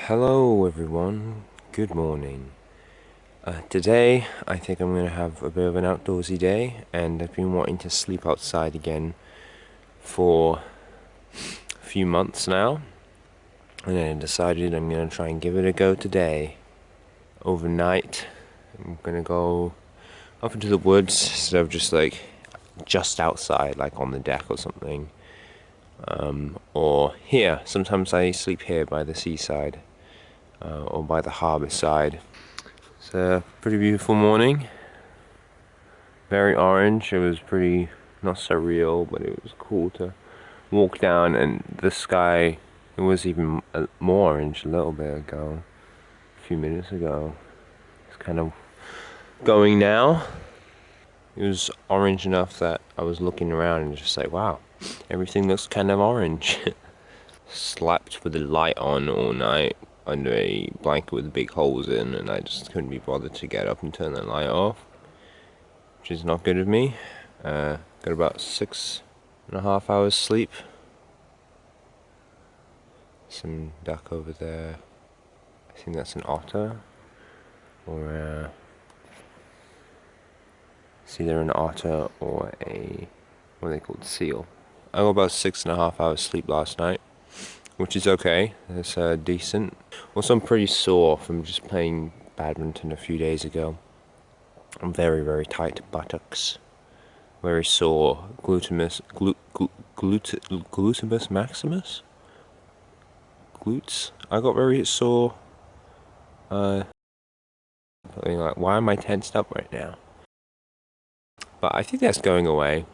Hello everyone, good morning. Today I think I'm going to have a bit of an outdoorsy day, and I've been wanting to sleep outside again for a few months now, and I decided I'm going to try and give it a go today. Overnight I'm going to go up into the woods instead of just outside, like on the deck or something. Or here, sometimes I sleep here by the seaside. Or by the harbour side. It's a pretty beautiful morning. Very orange. It was pretty not surreal, but it was cool to walk down, and the sky, it was even more orange a little bit ago, a few minutes ago. It's kind of going now. It was orange enough that I was looking around and just like, wow, everything looks kind of orange. Slept with the light on all night under a blanket with big holes in, and I just couldn't be bothered to get up and turn the light off, which is not good of me. Got about 6.5 hours sleep. Some duck over there. I think that's an otter, or it's either an otter or what are they called, seal. I got about 6.5 hours sleep last night, which is okay. It's decent. Also, I'm pretty sore from just playing badminton a few days ago. I'm very tight buttocks, very sore. Glutimus maximus? Glutes? I got very sore. Like, why am I tensed up right now? But I think that's going away.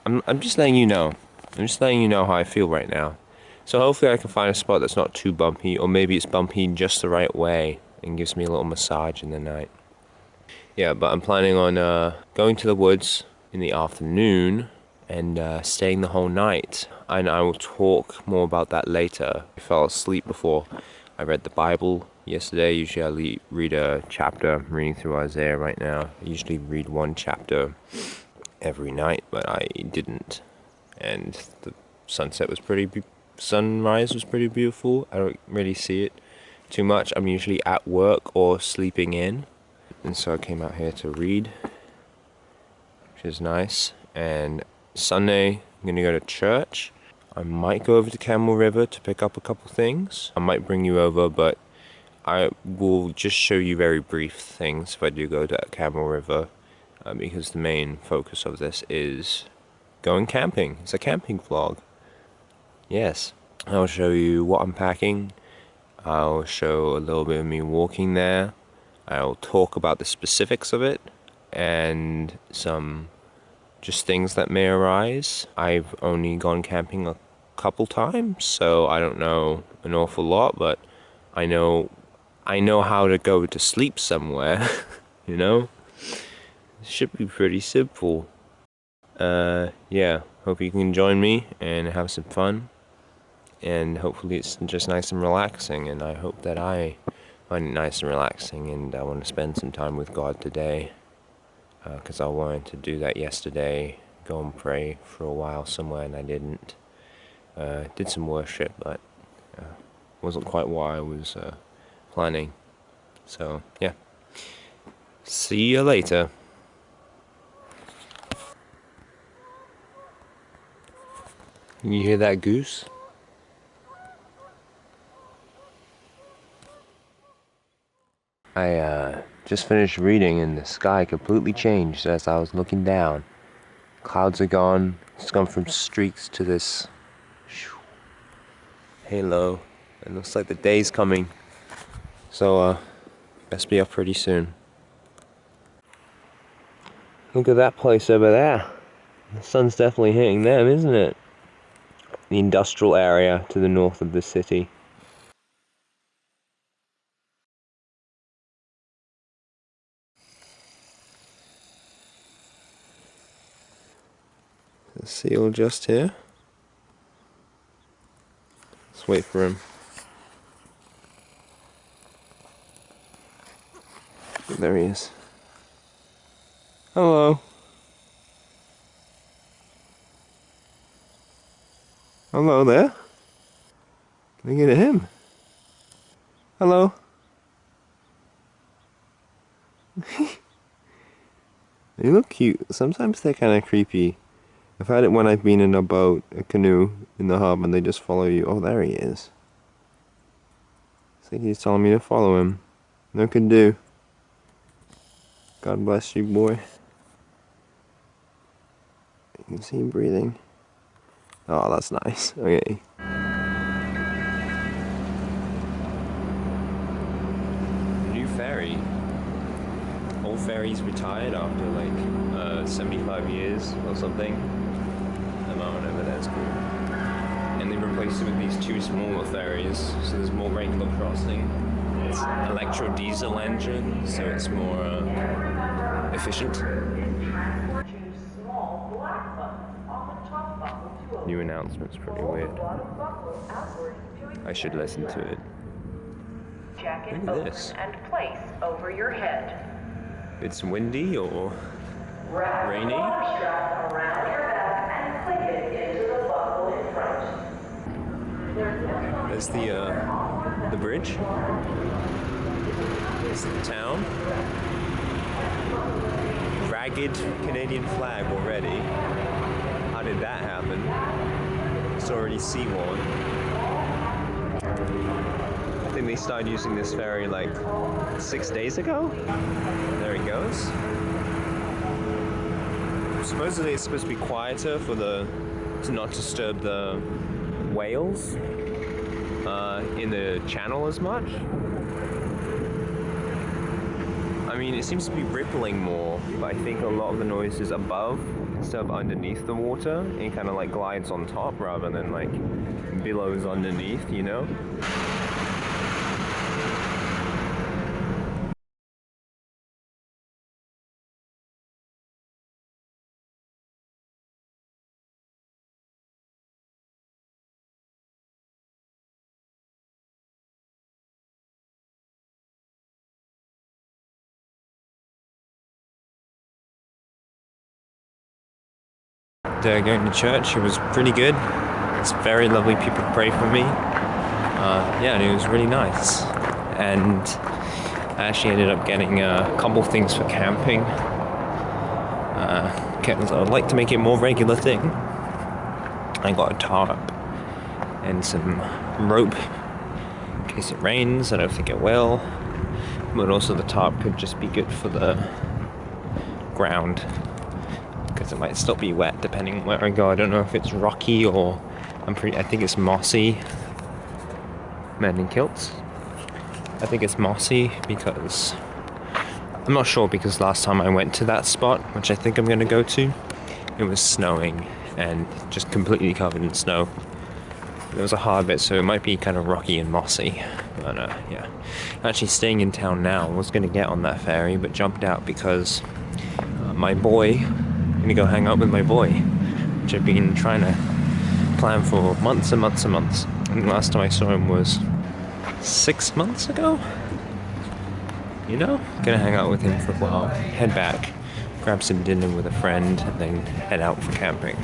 I'm just letting you know. I'm just letting you know how I feel right now. So hopefully I can find a spot that's not too bumpy, or maybe it's bumpy in just the right way and gives me a little massage in the night. Yeah, but I'm planning on going to the woods in the afternoon and staying the whole night. And I will talk more about that later. I fell asleep before I read the Bible yesterday. Usually I read a chapter. I'm reading through Isaiah right now. I usually read one chapter every night, but I didn't. And the sunrise was pretty beautiful. I don't really see it too much. I'm usually at work or sleeping in, and so I came out here to read, which is nice. And Sunday I'm gonna go to church. I might go over to Camel River to pick up a couple things. I might bring you over, but I will just show you very brief things if I do go to Camel River, because the main focus of this is going camping. It's a camping vlog. Yes. I'll show you what I'm packing. I'll show a little bit of me walking there. I'll talk about the specifics of it and some just things that may arise. I've only gone camping a couple times, so I don't know an awful lot, but I know how to go to sleep somewhere. You know? It should be pretty simple. Yeah, hope you can join me and have some fun. And hopefully it's just nice and relaxing, and I hope that I find it nice and relaxing, and I want to spend some time with God today, because I wanted to do that yesterday, go and pray for a while somewhere, and I didn't. Did some worship, but wasn't quite what I was planning. So yeah, see you later. You hear that goose? I just finished reading, and the sky completely changed as I was looking down. Clouds are gone. It's gone from streaks to this halo. It looks like the day's coming. So best be up pretty soon. Look at that place over there. The sun's definitely hitting them, isn't it? The industrial area to the north of the city. The seal just here. Let's wait for him. There he is. Hello. Hello there. Look at him. Hello. They look cute. Sometimes they're kind of creepy. I've had it when I've been in a boat, a canoe, in the hub, and they just follow you. Oh, there he is. I think he's telling me to follow him. No can do. God bless you, boy. You can see him breathing. Oh, that's nice. Okay. New ferry. Old ferry's retired after like 75 years or something. The moment over there is cool. And they replaced it with these two smaller ferries, so there's more regular crossing. It's electro diesel engine, so it's more efficient. New announcement's pretty weird. I should listen to it. Look at this. And place over your head. It's windy or rainy. Around your back and click it into the buckle in front. There's the bridge. There's the town. Ragged Canadian flag already. How did that happen? It's already seaworn. I think they started using this ferry like 6 days ago. There he goes. Supposedly it's supposed to be quieter to not disturb the whales in the channel as much. I mean, it seems to be rippling more, but I think a lot of the noise is above instead of underneath the water. It kind of like glides on top rather than like billows underneath, you know? Going to church, it was pretty good. It's very lovely people to pray for me. Yeah, and it was really nice. And I actually ended up getting a couple things for camping. Because I'd like to make it a more regular thing. I got a tarp and some rope in case it rains. I don't think it will. But also the tarp could just be good for the ground. Because it might still be wet depending on where I go. I don't know if it's rocky or I think it's mossy. Men in kilts. I think it's mossy because I'm not sure, because last time I went to that spot, which I think I'm gonna go to, it was snowing and just completely covered in snow. There was a hard bit, so it might be kind of rocky and mossy. But yeah, I'm actually staying in town now. I was gonna get on that ferry, but jumped out because my boy. I'm gonna go hang out with my boy, which I've been trying to plan for months and months and months. And the last time I saw him was 6 months ago. You know? Gonna hang out with him for a while, head back, grab some dinner with a friend, and then head out for camping.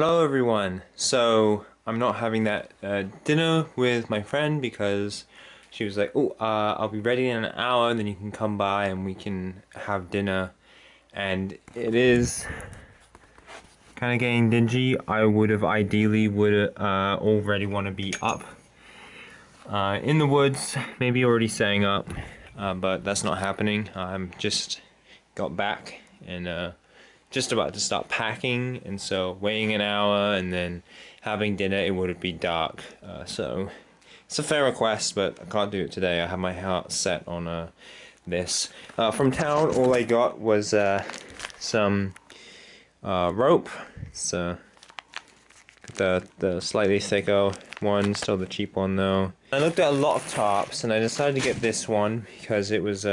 Hello everyone. So I'm not having that dinner with my friend because she was like, oh, I'll be ready in an hour and then you can come by and we can have dinner. And it is kind of getting dingy. I would have ideally already want to be up in the woods, maybe already setting up, but that's not happening. I'm just got back and just about to start packing, and so waiting an hour and then having dinner. It would be dark, so it's a fair request, but I can't do it today. I have my heart set on this. From town, all I got was some rope. It's the slightly thicker one, still the cheap one though. I looked at a lot of tarps and I decided to get this one because it was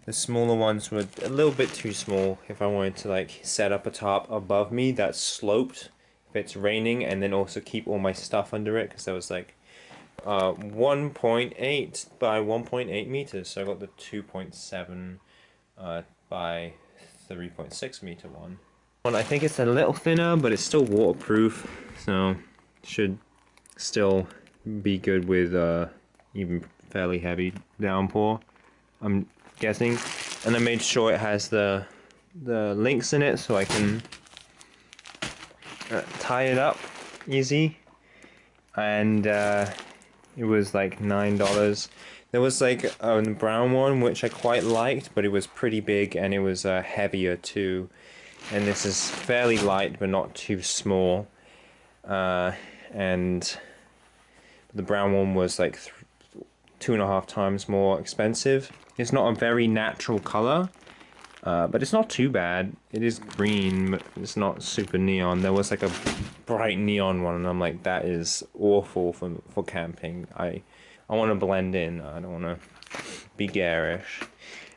the smaller ones were a little bit too small if I wanted to like set up a tarp above me that's sloped if it's raining, and then also keep all my stuff under it, because there was like 1.8 by 1.8 meters, so I got the 2.7 by 3.6 meter one. I think it's a little thinner, but it's still waterproof, so should still be good with even fairly heavy downpour, I'm guessing. And I made sure it has the links in it so I can tie it up easy. And it was like $9. There was like a brown one which I quite liked, but it was pretty big and it was heavier too. And this is fairly light but not too small. And the brown one was like 2.5 times more expensive. It's not a very natural color, but it's not too bad. It is green, but it's not super neon. There was like a bright neon one, and I'm like, that is awful for camping. I want to blend in. I don't want to be garish.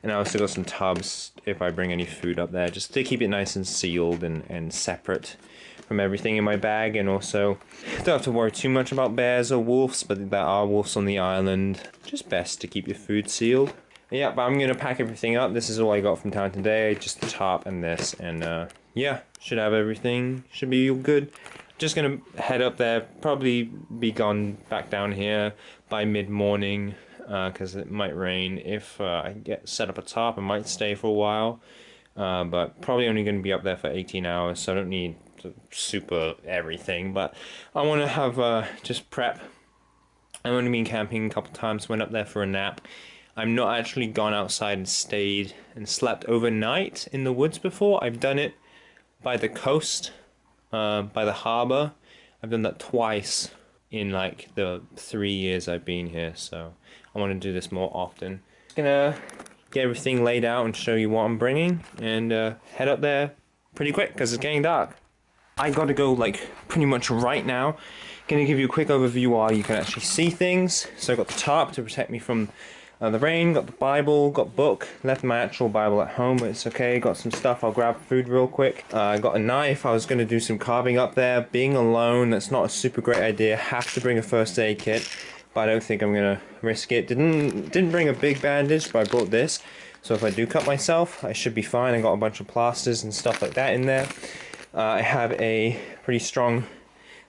And I also got some tubs if I bring any food up there, just to keep it nice and sealed and separate from everything in my bag. And also, don't have to worry too much about bears or wolves, but there are wolves on the island. Just best to keep your food sealed. Yeah, but I'm gonna pack everything up. This is all I got from town today, just the tarp and this, and yeah, should have everything, should be all good. Just gonna head up there, probably be gone back down here by mid-morning, because it might rain. If I get set up a tarp, I might stay for a while, but probably only gonna be up there for 18 hours, so I don't need super everything, but I want to have just prep. I've only been camping a couple times, went up there for a nap. I'm not actually gone outside and stayed and slept overnight in the woods before. I've done it by the coast, by the harbor. I've done that twice in like the 3 years I've been here, so I want to do this more often. Gonna get everything laid out and show you what I'm bringing, and head up there pretty quick because it's getting dark. I gotta go like pretty much right now. Gonna give you a quick overview while you can actually see things. So I got the tarp to protect me from the rain, got the Bible, got book, left my actual Bible at home, but it's okay, got some stuff, I'll grab food real quick. I got a knife, I was going to do some carving up there. Being alone, that's not a super great idea. Have to bring a first aid kit, but I don't think I'm going to risk it. Didn't bring a big bandage, but I brought this, so if I do cut myself, I should be fine. I got a bunch of plasters and stuff like that in there. I have a pretty strong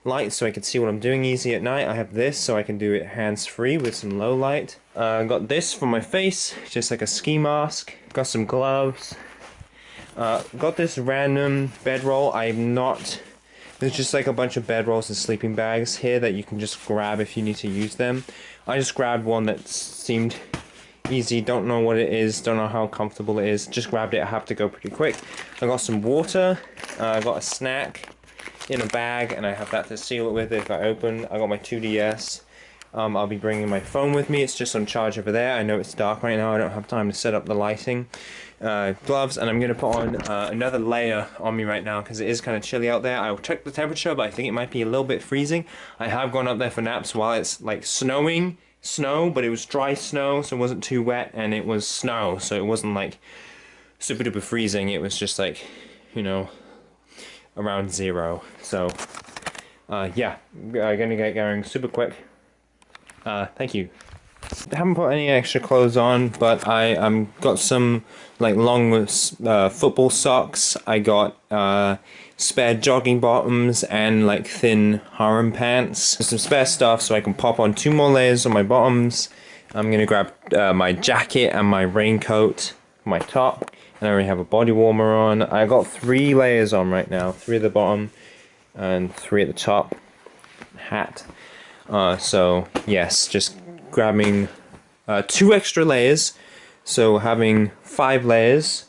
light so I can see what I'm doing easy at night. I have this so I can do it hands-free with some low light. Got this for my face, just like a ski mask. Got some gloves. Got this random bedroll. There's just like a bunch of bedrolls and sleeping bags here that you can just grab if you need to use them. I just grabbed one that seemed easy, don't know what it is, don't know how comfortable it is, just grabbed it. I have to go pretty quick. I got some water, I got a snack in a bag, and I have that to seal it with if I open. I got my 2DS. I'll be bringing my phone with me. It's just on charge over there. I know it's dark right now. I don't have time to set up the lighting. Gloves, and I'm going to put on another layer on me right now because it is kind of chilly out there. I'll check the temperature, but I think it might be a little bit freezing. I have gone up there for naps while it's like snowing, but it was dry snow, so it wasn't too wet, and it was snow, so it wasn't like super duper freezing. It was just like, you know, around 0. So yeah, I'm gonna get going super quick. Thank you. haven't put any extra clothes on, but I got some like long football socks. I got spare jogging bottoms and like thin harem pants. Some spare stuff so I can pop on 2 more layers on my bottoms. I'm gonna grab my jacket and my raincoat, my top, and I already have a body warmer on. I got 3 layers on right now, 3 at the bottom and 3 at the top. Hat. So yes, just grabbing 2 extra layers, so having 5 layers,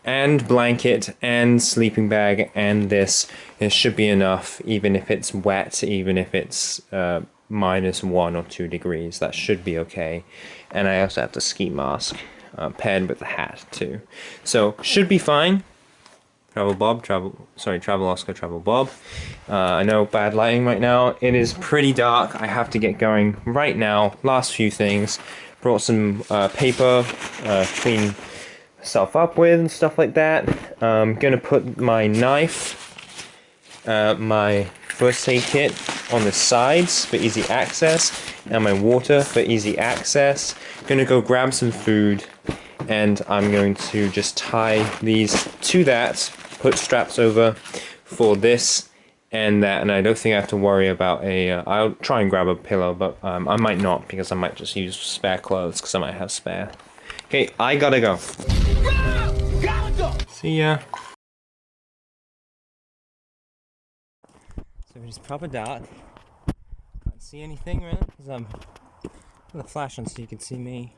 and blanket and sleeping bag, and this should be enough, even if it's wet, even if it's -1 or 2 degrees, that should be okay. And I also have the ski mask paired with the hat too, so should be fine. Travel Oscar, Travel Bob. I know bad lighting right now. It is pretty dark. I have to get going right now. Last few things. Brought some paper, clean myself up with and stuff like that. I'm gonna put my knife, my first aid kit on the sides for easy access, and my water for easy access. Gonna go grab some food, and I'm going to just tie these to that. Put straps over for this and that, and I don't think I have to worry about I'll try and grab a pillow, but I might not, because I might just use spare clothes, because I might have spare. Okay, I gotta go. See ya. So it is proper dark. Can't see anything really, because I'm with the flash on so you can see me.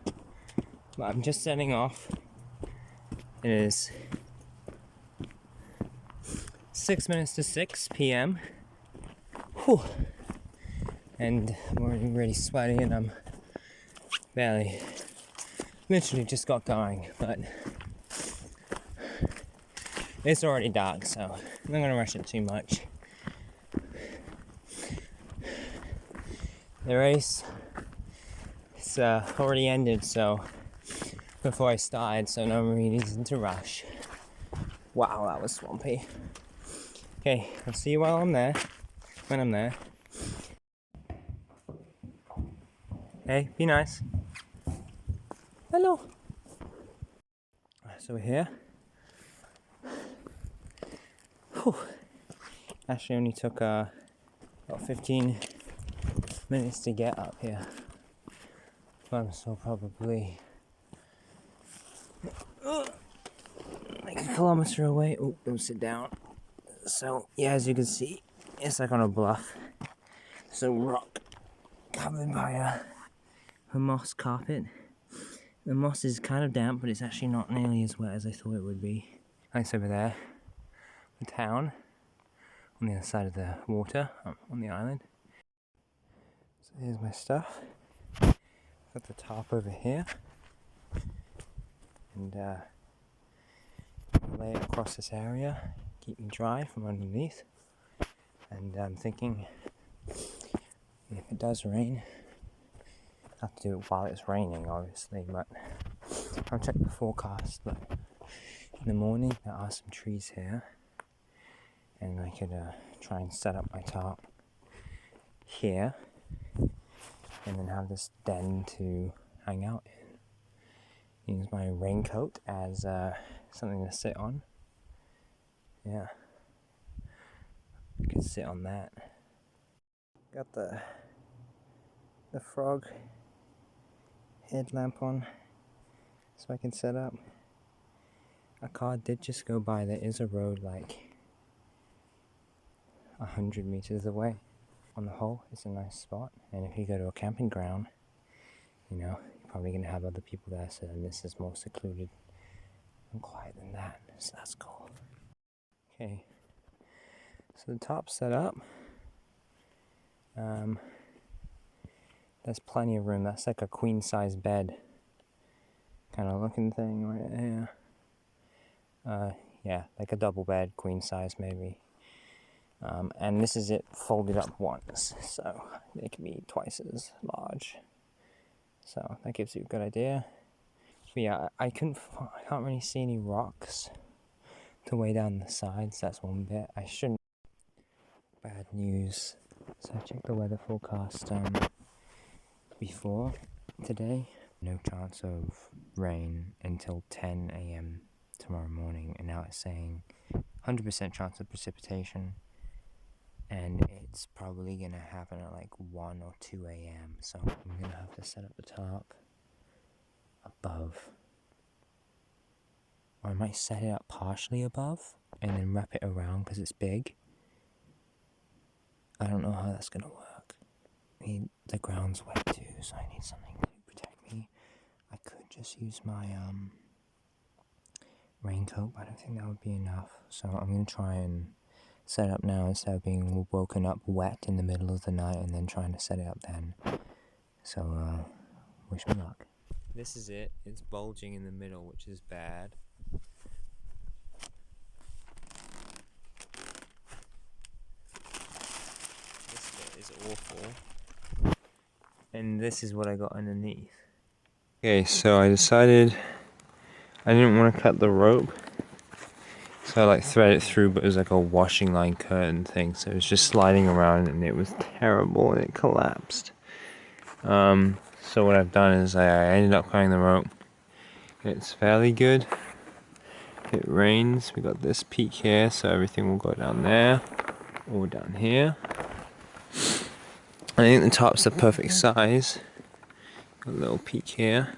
But I'm just setting off. It is 6 minutes to 6 p.m. Whew. And I'm already really sweaty, and I'm literally just got going, but it's already dark, so I'm not gonna rush it too much. The race is already ended, so before I started, so no reason to rush. Wow, that was swampy. Okay, I'll see you when I'm there. Hey, be nice. Hello. So we're here. Whew. Actually only took about 15 minutes to get up here. But I'm still probably like a kilometer away. Oh, don't sit down. So yeah, as you can see, it's like on a bluff. So rock covered by a moss carpet. The moss is kind of damp, but it's actually not nearly as wet as I thought it would be. Nice over there, the town on the other side of the water, on the island. So here's my stuff. Got the top over here, and lay it across this area, keep me dry from underneath. And I'm thinking, if it does rain, I have to do it while it's raining, obviously, but I'll check the forecast. But in the morning, there are some trees here, and I could try and set up my tarp here, and then have this den to hang out in. Use my raincoat as something to sit on. Yeah, I could sit on that. Got the frog headlamp on, so I can set up. A car did just go by. There is a road like 100 meters away. On the whole, it's a nice spot, and if you go to a camping ground, you know, you're probably going to have other people there, so then this is more secluded and quiet than that, so that's cool. Okay, so the top's set up. There's plenty of room. That's like a queen size bed kind of looking thing right here. Yeah, like a double bed, queen size maybe. And this is it folded up once, so it can be twice as large. So that gives you a good idea. But yeah, I can't really see any rocks to weigh down the sides. That's one bit. I shouldn't. Bad news. So I checked the weather forecast before, today. No chance of rain until 10 a.m. tomorrow morning, and now it's saying 100% chance of precipitation, and it's probably gonna happen at like 1 or 2 a.m. So I'm gonna have to set up the tarp above, or I might set it up partially above and then wrap it around because it's big. I don't know how that's gonna work. The ground's wet too, so I need something to protect me. I could just use my raincoat, but I don't think that would be enough. So I'm gonna try and set up now instead of being woken up wet in the middle of the night and then trying to set it up then. So wish me luck. This is it. It's bulging in the middle, which is bad. This bit is awful. And this is what I got underneath. Okay, so I decided I didn't want to cut the rope. So I like thread it through, but it was like a washing line curtain thing. So it was just sliding around and it was terrible and it collapsed. So what I've done is I ended up cutting the rope. It's fairly good. If it rains, we got this peak here, so everything will go down there or down here. I think the top's the perfect size. Got a little peak here.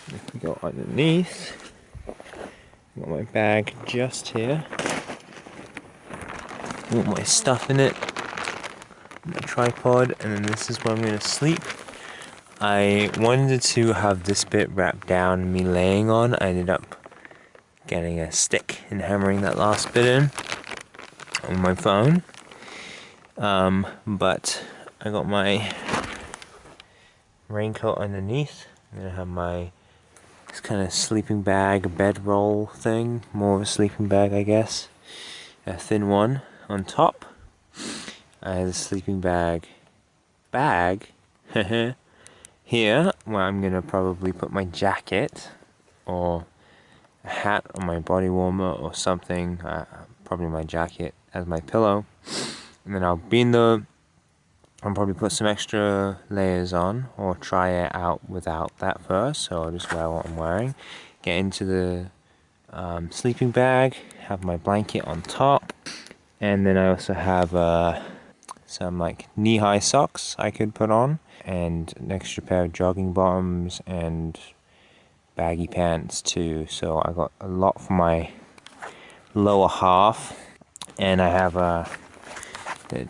And if we go underneath, I've got my bag just here. All my stuff in it. My tripod, and then this is where I'm going to sleep. I wanted to have this bit wrapped down me laying on. I ended up getting a stick and hammering that last bit in on my phone. But I got my raincoat underneath. I'm going to have my this kind of sleeping bag, bedroll thing. More of a sleeping bag, I guess. A thin one on top. I have a sleeping bag here, where I'm gonna probably put my jacket or a hat or my body warmer or something, probably my jacket as my pillow, and then I'll probably put some extra layers on or try it out without that first. So I'll just wear what I'm wearing, get into the sleeping bag, have my blanket on top, and then I also have some like knee-high socks I could put on, and an extra pair of jogging bottoms and baggy pants too. So I got a lot for my lower half, and I have a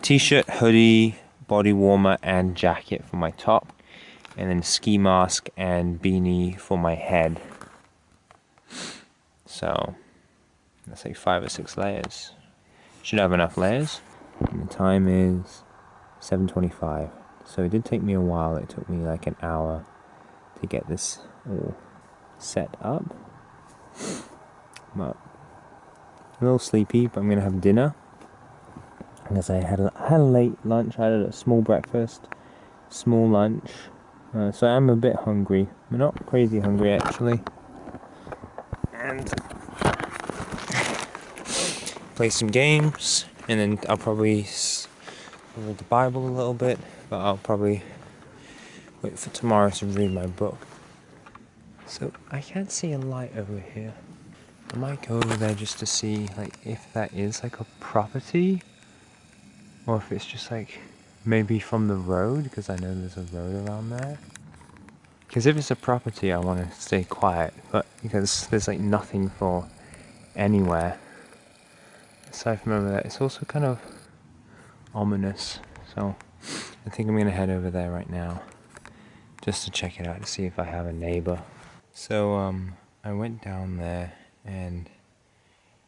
t-shirt, hoodie, body warmer and jacket for my top, and then ski mask and beanie for my head. So that's like 5 or 6 layers. Should have enough layers. And the time is 7:25. So it did take me a while. It took me like an hour to get this all set up. But a little sleepy, but I'm gonna have dinner because I had a late lunch. I had a small breakfast, small lunch. So I'm a bit hungry. I'm not crazy hungry actually. And play some games, and then I'll probably read the Bible a little bit, but I'll probably wait for tomorrow to read my book. So I can't see a light over here. I might go over there just to see like if that is like a property, or if it's just like maybe from the road, because I know there's a road around there. Because if it's a property, I want to stay quiet, but because there's like nothing for anywhere. Aside from over there, it's also kind of ominous. So I think I'm gonna head over there right now, just to check it out to see if I have a neighbor. So I went down there, and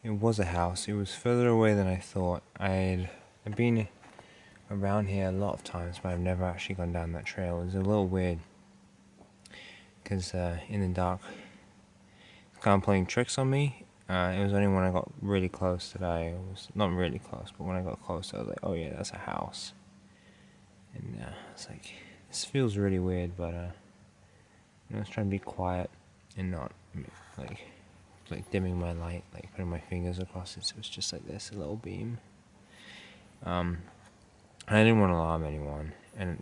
it was a house. It was further away than I thought. I've been around here a lot of times, but I've never actually gone down that trail. It was a little weird, because in the dark, it's kind of playing tricks on me. It was only when I got really close that I was, not really close, but when I got close, I was like, oh yeah, that's a house. And it's like, this feels really weird, but I was trying to be quiet and not like dimming my light, like putting my fingers across it, so it's just like this, a little beam. I didn't want to alarm anyone, and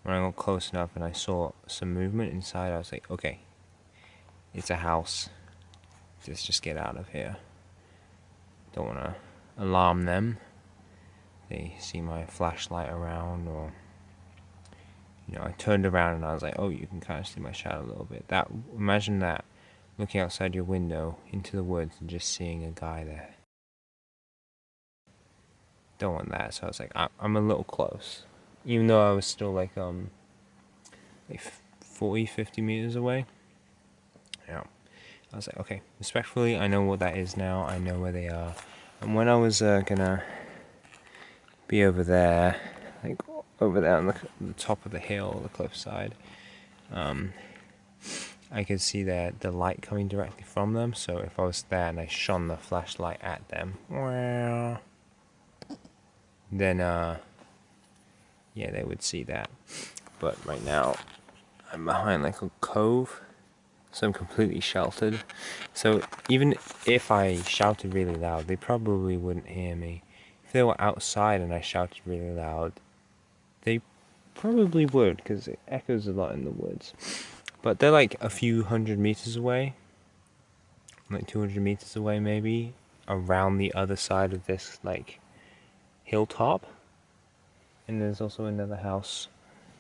when I got close enough and I saw some movement inside, I was like, okay, it's a house. Let's just get out of here. Don't want to alarm them. They see my flashlight around, or I turned around and I was like, oh, you can kind of see my shadow a little bit. Imagine that, looking outside your window into the woods and just seeing a guy there. Don't want that, so I was like, I'm a little close, even though I was still like 40, 50 meters away. Yeah, I was like, okay, respectfully, I know what that is now. I know where they are, and when I was gonna be over there, like over there on the top of the hill, the cliffside, I could see the light coming directly from them. So if I was there and I shone the flashlight at them, then yeah, they would see that. But right now, I'm behind like a cove, so I'm completely sheltered. So even if I shouted really loud, they probably wouldn't hear me. If they were outside and I shouted really loud, they probably would, because it echoes a lot in the woods. But they're like a few hundred meters away, like 200 meters away maybe, around the other side of this like hilltop. And there's also another house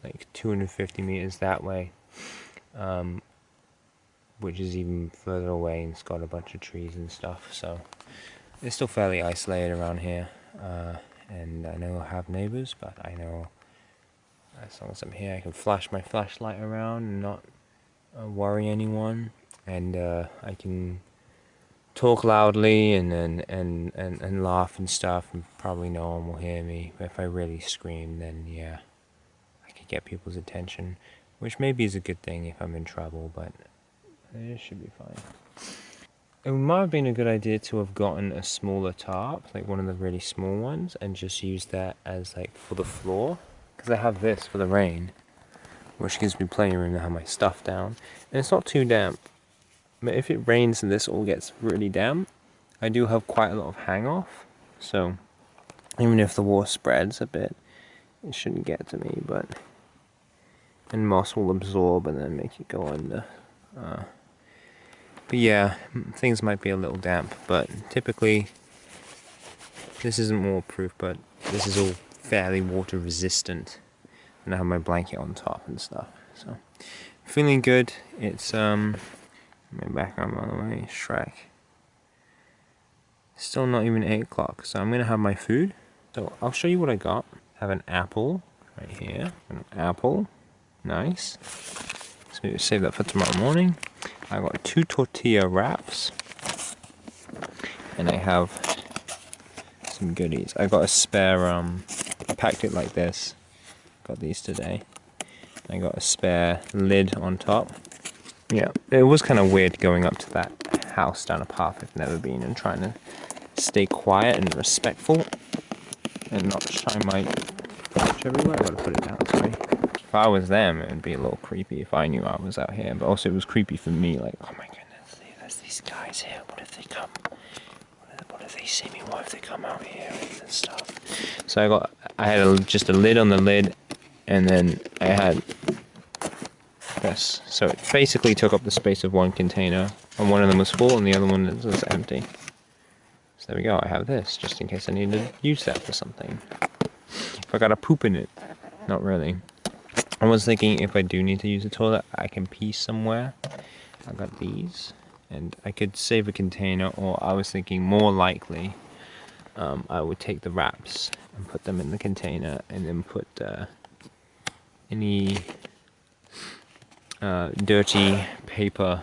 like 250 meters that way, which is even further away, and it's got a bunch of trees and stuff. So it's still fairly isolated around here. And I know I have neighbors, but I know as long as I'm here, I can flash my flashlight around and not worry anyone. And I can talk loudly and laugh and stuff, and probably no one will hear me. But if I really scream, then yeah, I could get people's attention, which maybe is a good thing if I'm in trouble, but it should be fine. It might have been a good idea to have gotten a smaller tarp, like one of the really small ones, and just use that as like for the floor, because I have this for the rain, which gives me plenty of room to have my stuff down, and it's not too damp. But if it rains and this all gets really damp, I do have quite a lot of hang off, so even if the water spreads a bit, it shouldn't get to me. And moss will absorb and then make it go under. But yeah, things might be a little damp, but typically this isn't waterproof, but this is all fairly water resistant, and I have my blanket on top and stuff. So feeling good. It's my background, by the way, Shrek. Still not even 8 o'clock, so I'm gonna have my food. So I'll show you what I got. I have an apple right here. An apple, nice. So save that for tomorrow morning. I got 2 tortilla wraps, and I have some goodies. I got a spare. I packed it like this. Got these today. I got a spare lid on top. Yeah, it was kind of weird going up to that house down a path I've never been and trying to stay quiet and respectful and not shine my torch everywhere. I gotta put it down, sorry. If I was them, it would be a little creepy if I knew I was out here, but also it was creepy for me, like, oh my goodness, there's these guys here, what if they come? What if they see me? What if they come out here and stuff? So I had just a lid on the lid, and then I had this. So it basically took up the space of one container, and one of them was full and the other one was empty. So there we go, I have this, just in case I need to use that for something. If I gotta poop in it, not really. I was thinking if I do need to use the toilet, I can pee somewhere. I got these, and I could save a container, or I was thinking more likely, I would take the wraps and put them in the container, and then put any dirty paper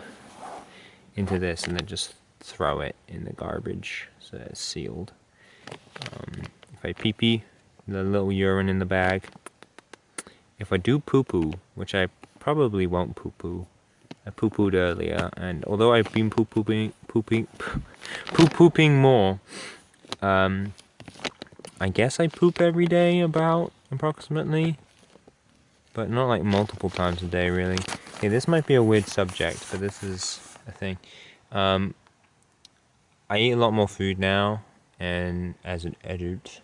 into this, and then just throw it in the garbage so that it's sealed. If I pee, the little urine in the bag. If I do poo-poo, which I probably won't poo-poo, I poo-pooed earlier, and although I've been poo-pooping more, I guess I poop every day about approximately, but not like multiple times a day really. Okay, this might be a weird subject, but this is a thing. I eat a lot more food now, and as an adult,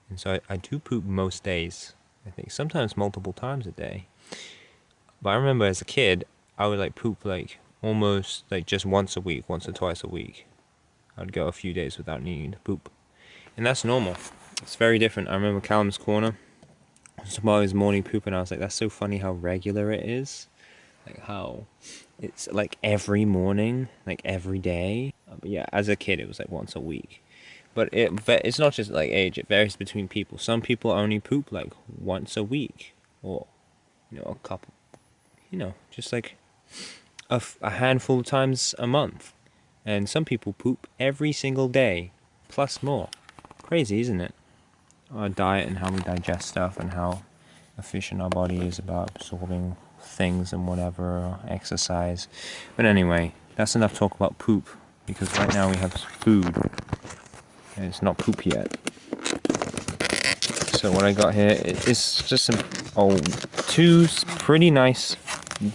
and so I do poop most days. I think sometimes multiple times a day. But I remember as a kid, I would like poop like almost like just once a week, once or twice a week. I'd go a few days without needing to poop. And that's normal. It's very different. I remember Callum's Corner. Somebody's morning poop, and I was like, that's so funny how regular it is. Like how it's like every morning, like every day. But yeah, as a kid, it was like once a week. But it's not just like age, it varies between people. Some people only poop like once a week, or, a couple, just like a handful of times a month. And some people poop every single day, plus more. Crazy, isn't it? Our diet and how we digest stuff and how efficient our body is about absorbing things and whatever, exercise. But anyway, that's enough talk about poop, because right now we have food and it's not poop yet. So what I got here is just two pretty nice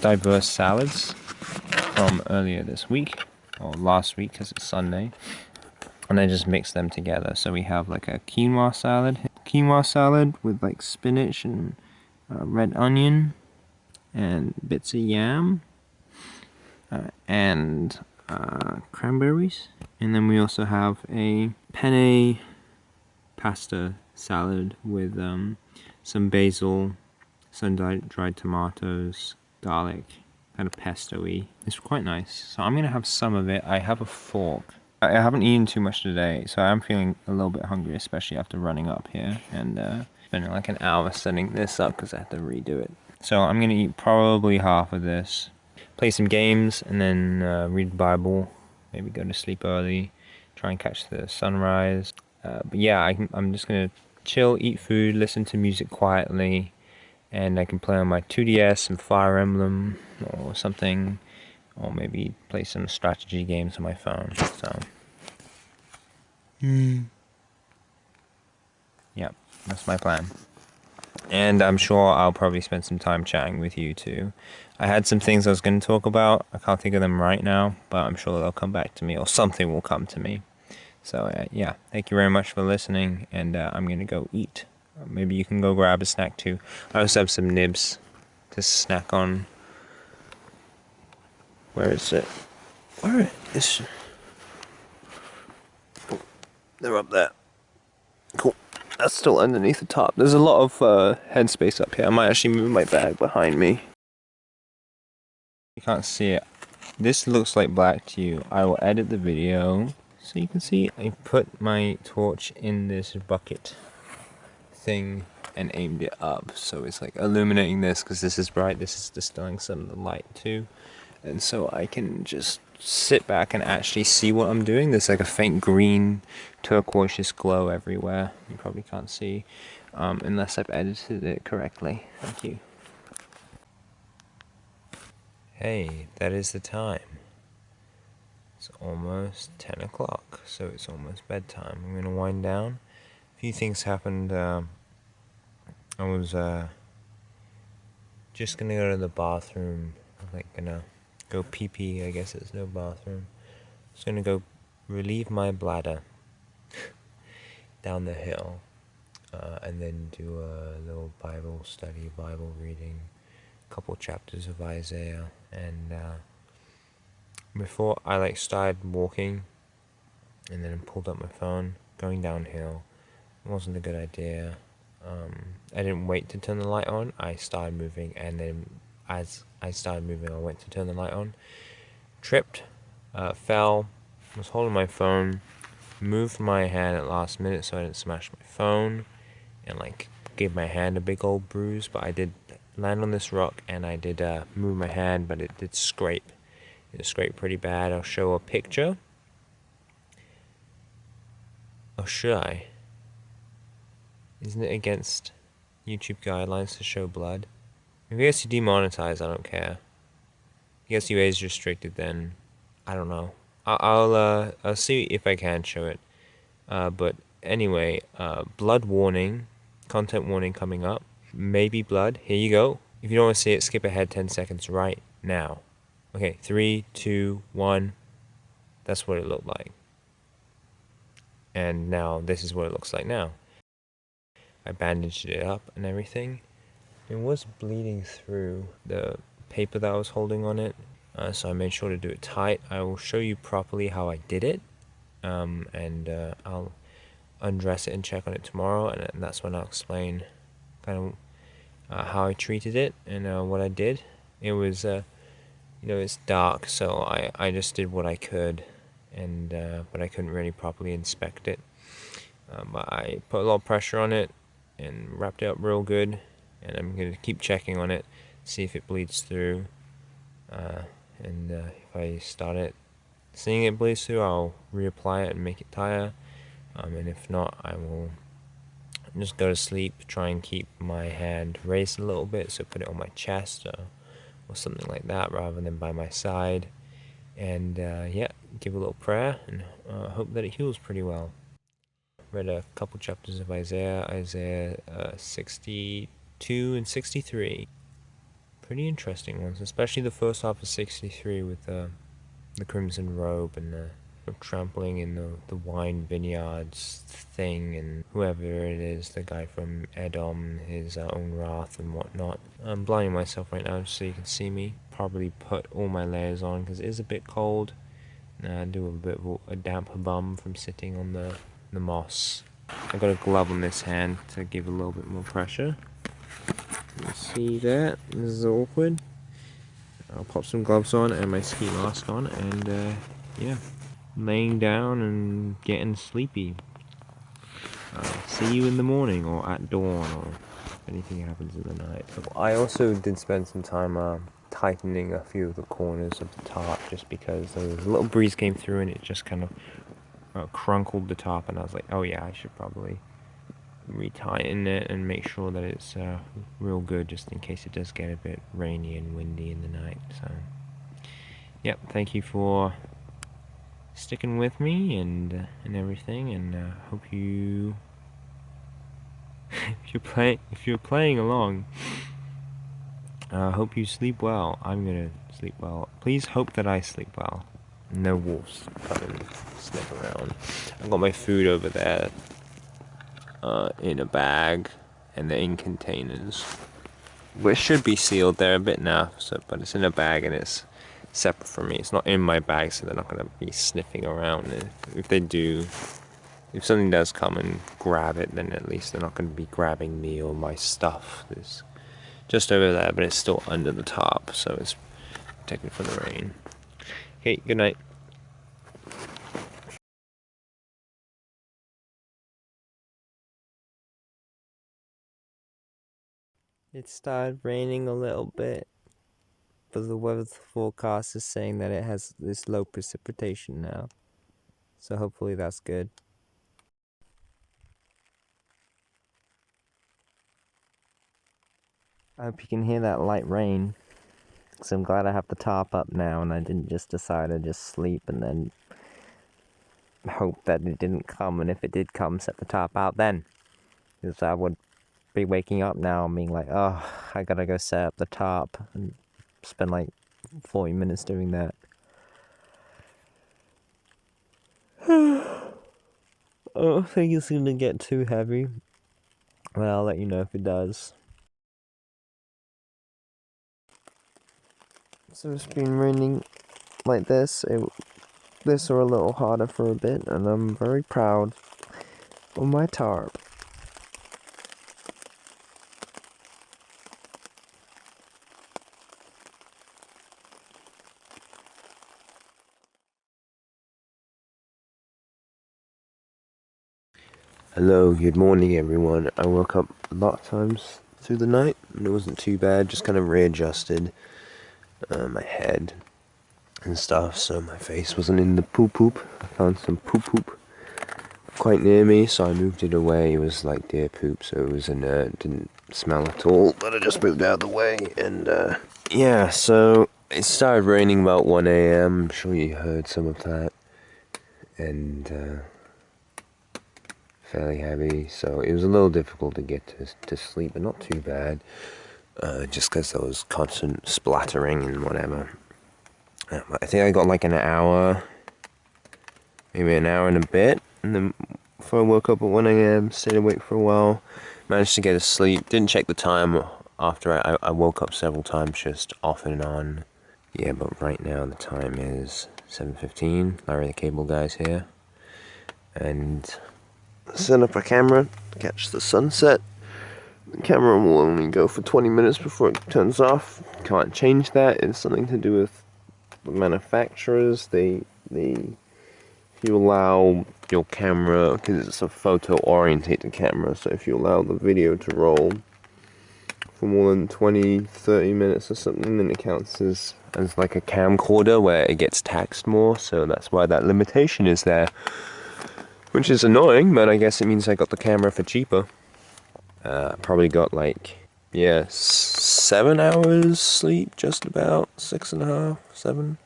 diverse salads from earlier this week, or last week because it's Sunday, and I just mixed them together. So we have like a quinoa salad with like spinach and red onion and bits of yam and cranberries. And then we also have a penne pasta salad with some basil, some dried tomatoes, garlic, kind of pesto-y. It's quite nice. So I'm gonna have some of it. I have a fork. I haven't eaten too much today, so I'm feeling a little bit hungry, especially after running up here and spending like an hour setting this up because I have to redo it. So I'm gonna eat probably half of this, play some games, and then read the Bible, maybe go to sleep early, try and catch the sunrise. But yeah, I'm just gonna chill, eat food, listen to music quietly, and I can play on my 2DS, some Fire Emblem or something, or maybe play some strategy games on my phone. So, yeah, that's my plan. And I'm sure I'll probably spend some time chatting with you too. I had some things I was going to talk about. I can't think of them right now, but I'm sure they'll come back to me, or something will come to me. So yeah, thank you very much for listening, and I'm going to go eat. Maybe you can go grab a snack too. I also have some nibs to snack on. Where is it? Where is... Oh, they're up there. Cool. That's still underneath the top. There's a lot of headspace up here. I might actually move my bag behind me. You can't see it. This looks like black to you. I will edit the video so you can see. I put my torch in this bucket thing and aimed it up, so it's like illuminating this because this is bright. This is distilling some of the light too, and so I can just sit back and actually see what I'm doing. There's like a faint green turquoise glow everywhere. You probably can't see unless I've edited it correctly. Thank you. Hey, that is the time. It's almost 10 o'clock, so it's almost bedtime. I'm gonna wind down. A few things happened. I was just gonna go to the bathroom. I'm like gonna go pee pee. I guess there's no bathroom. Just gonna go relieve my bladder down the hill, and then do a little Bible study, Bible reading, a couple chapters of Isaiah, and before I started walking, and then pulled up my phone, going downhill. It wasn't a good idea. I didn't wait to turn the light on. I started moving, and then as I started moving, I went to turn the light on. Tripped, fell, was holding my phone, moved my hand at last minute so I didn't smash my phone, and gave my hand a big old bruise. But I did land on this rock, and I did move my hand, but it did scrape. It scraped pretty bad. I'll show a picture. Or should I? Isn't it against YouTube guidelines to show blood? If I guess you demonetize, I don't care. I guess you age restricted, then I don't know. I'll see if I can show it. But anyway, blood warning, content warning coming up. Maybe blood. Here you go. If you don't want to see it, skip ahead 10 seconds right now. Okay, 3, 2, 1. That's what it looked like. And now this is what it looks like now. I bandaged it up and everything. It was bleeding through the paper that I was holding on it, so I made sure to do it tight. I will show you properly how I did it, and I'll undress it and check on it tomorrow, and that's when I'll explain kind of how I treated it and what I did. It was, it's dark, so I just did what I could, and but I couldn't really properly inspect it. But I put a lot of pressure on it and wrapped it up real good, and I'm going to keep checking on it, see if it bleeds through, and if I start it seeing it bleeds through, I'll reapply it and make it tire, and if not, I will just go to sleep, try and keep my hand raised a little bit, so put it on my chest or something like that rather than by my side, and yeah, give a little prayer and hope that it heals pretty well. Read a couple chapters of Isaiah 62 and 63. Pretty interesting ones, especially the first half of 63 with the crimson robe and the trampling in the wine vineyards thing, and whoever it is, the guy from Edom, his own wrath and whatnot. I'm blinding myself right now just so you can see me. Probably put all my layers on because it is a bit cold. Do a bit of a damp bum from sitting on the moss. I got a glove on this hand to give a little bit more pressure. You see that? This is awkward. I'll pop some gloves on and my ski mask on, and yeah, laying down and getting sleepy. See you in the morning or at dawn or if anything happens in the night. I also did spend some time tightening a few of the corners of the top just because there was a little breeze came through and it just kind of crunkled the top, and I was like, oh yeah, I should probably retighten it and make sure that it's real good just in case it does get a bit rainy and windy in the night. So yep, thank you for sticking with me and everything, and hope you if you're playing along, hope you sleep well. I'm gonna sleep well. Please hope that I sleep well. No wolves come and sniff around. I've got my food over there in a bag, and they're in containers, which should be sealed. They're a bit naff, but it's in a bag and it's separate from me. It's not in my bag, so they're not going to be sniffing around. If they do, if something does come and grab it, then at least they're not going to be grabbing me or my stuff. It's just over there, but it's still under the top, so it's protected from the rain. Okay, good night. It started raining a little bit, but the weather forecast is saying that it has this low precipitation now, so hopefully that's good. I hope you can hear that light rain, because I'm glad I have the top up now and I didn't just decide to just sleep and then hope that it didn't come, and if it did come, set the top out then, because I would be waking up now and being like, oh, I gotta go set up the top and spend like 40 minutes doing that. I don't think it's gonna get too heavy, but I'll let you know if it does. So it's been raining like this. This or a little harder for a bit, and I'm very proud of my tarp. Hello, good morning everyone. I woke up a lot of times through the night and it wasn't too bad, just kind of readjusted my head and stuff so my face wasn't in the poop. I found some poop quite near me, so I moved it away. It was like deer poop, so it was inert, didn't smell at all, but I just moved out of the way, and yeah, so it started raining about 1 AM, I'm sure you heard some of that, and fairly heavy, so it was a little difficult to get to sleep, but not too bad, just because there was constant splattering and whatever. I think I got like an hour, maybe an hour and a bit, and then before I woke up at 1 AM, stayed awake for a while, Managed to get to sleep. Didn't check the time after I woke up several times, just off and on. Yeah, but right now the time is 7:15. Larry the cable guy's here. And set up a camera, catch the sunset. The camera will only go for 20 minutes before it turns off. Can't change that. It's something to do with the manufacturers. If you allow your camera, because it's a photo-orientated camera, so if you allow the video to roll for more than 20-30 minutes or something, then it counts as like a camcorder where it gets taxed more, so that's why that limitation is there. Which is annoying, but I guess it means I got the camera for cheaper. Probably got like, yeah, 7 hours sleep, just about, 6.5, 7.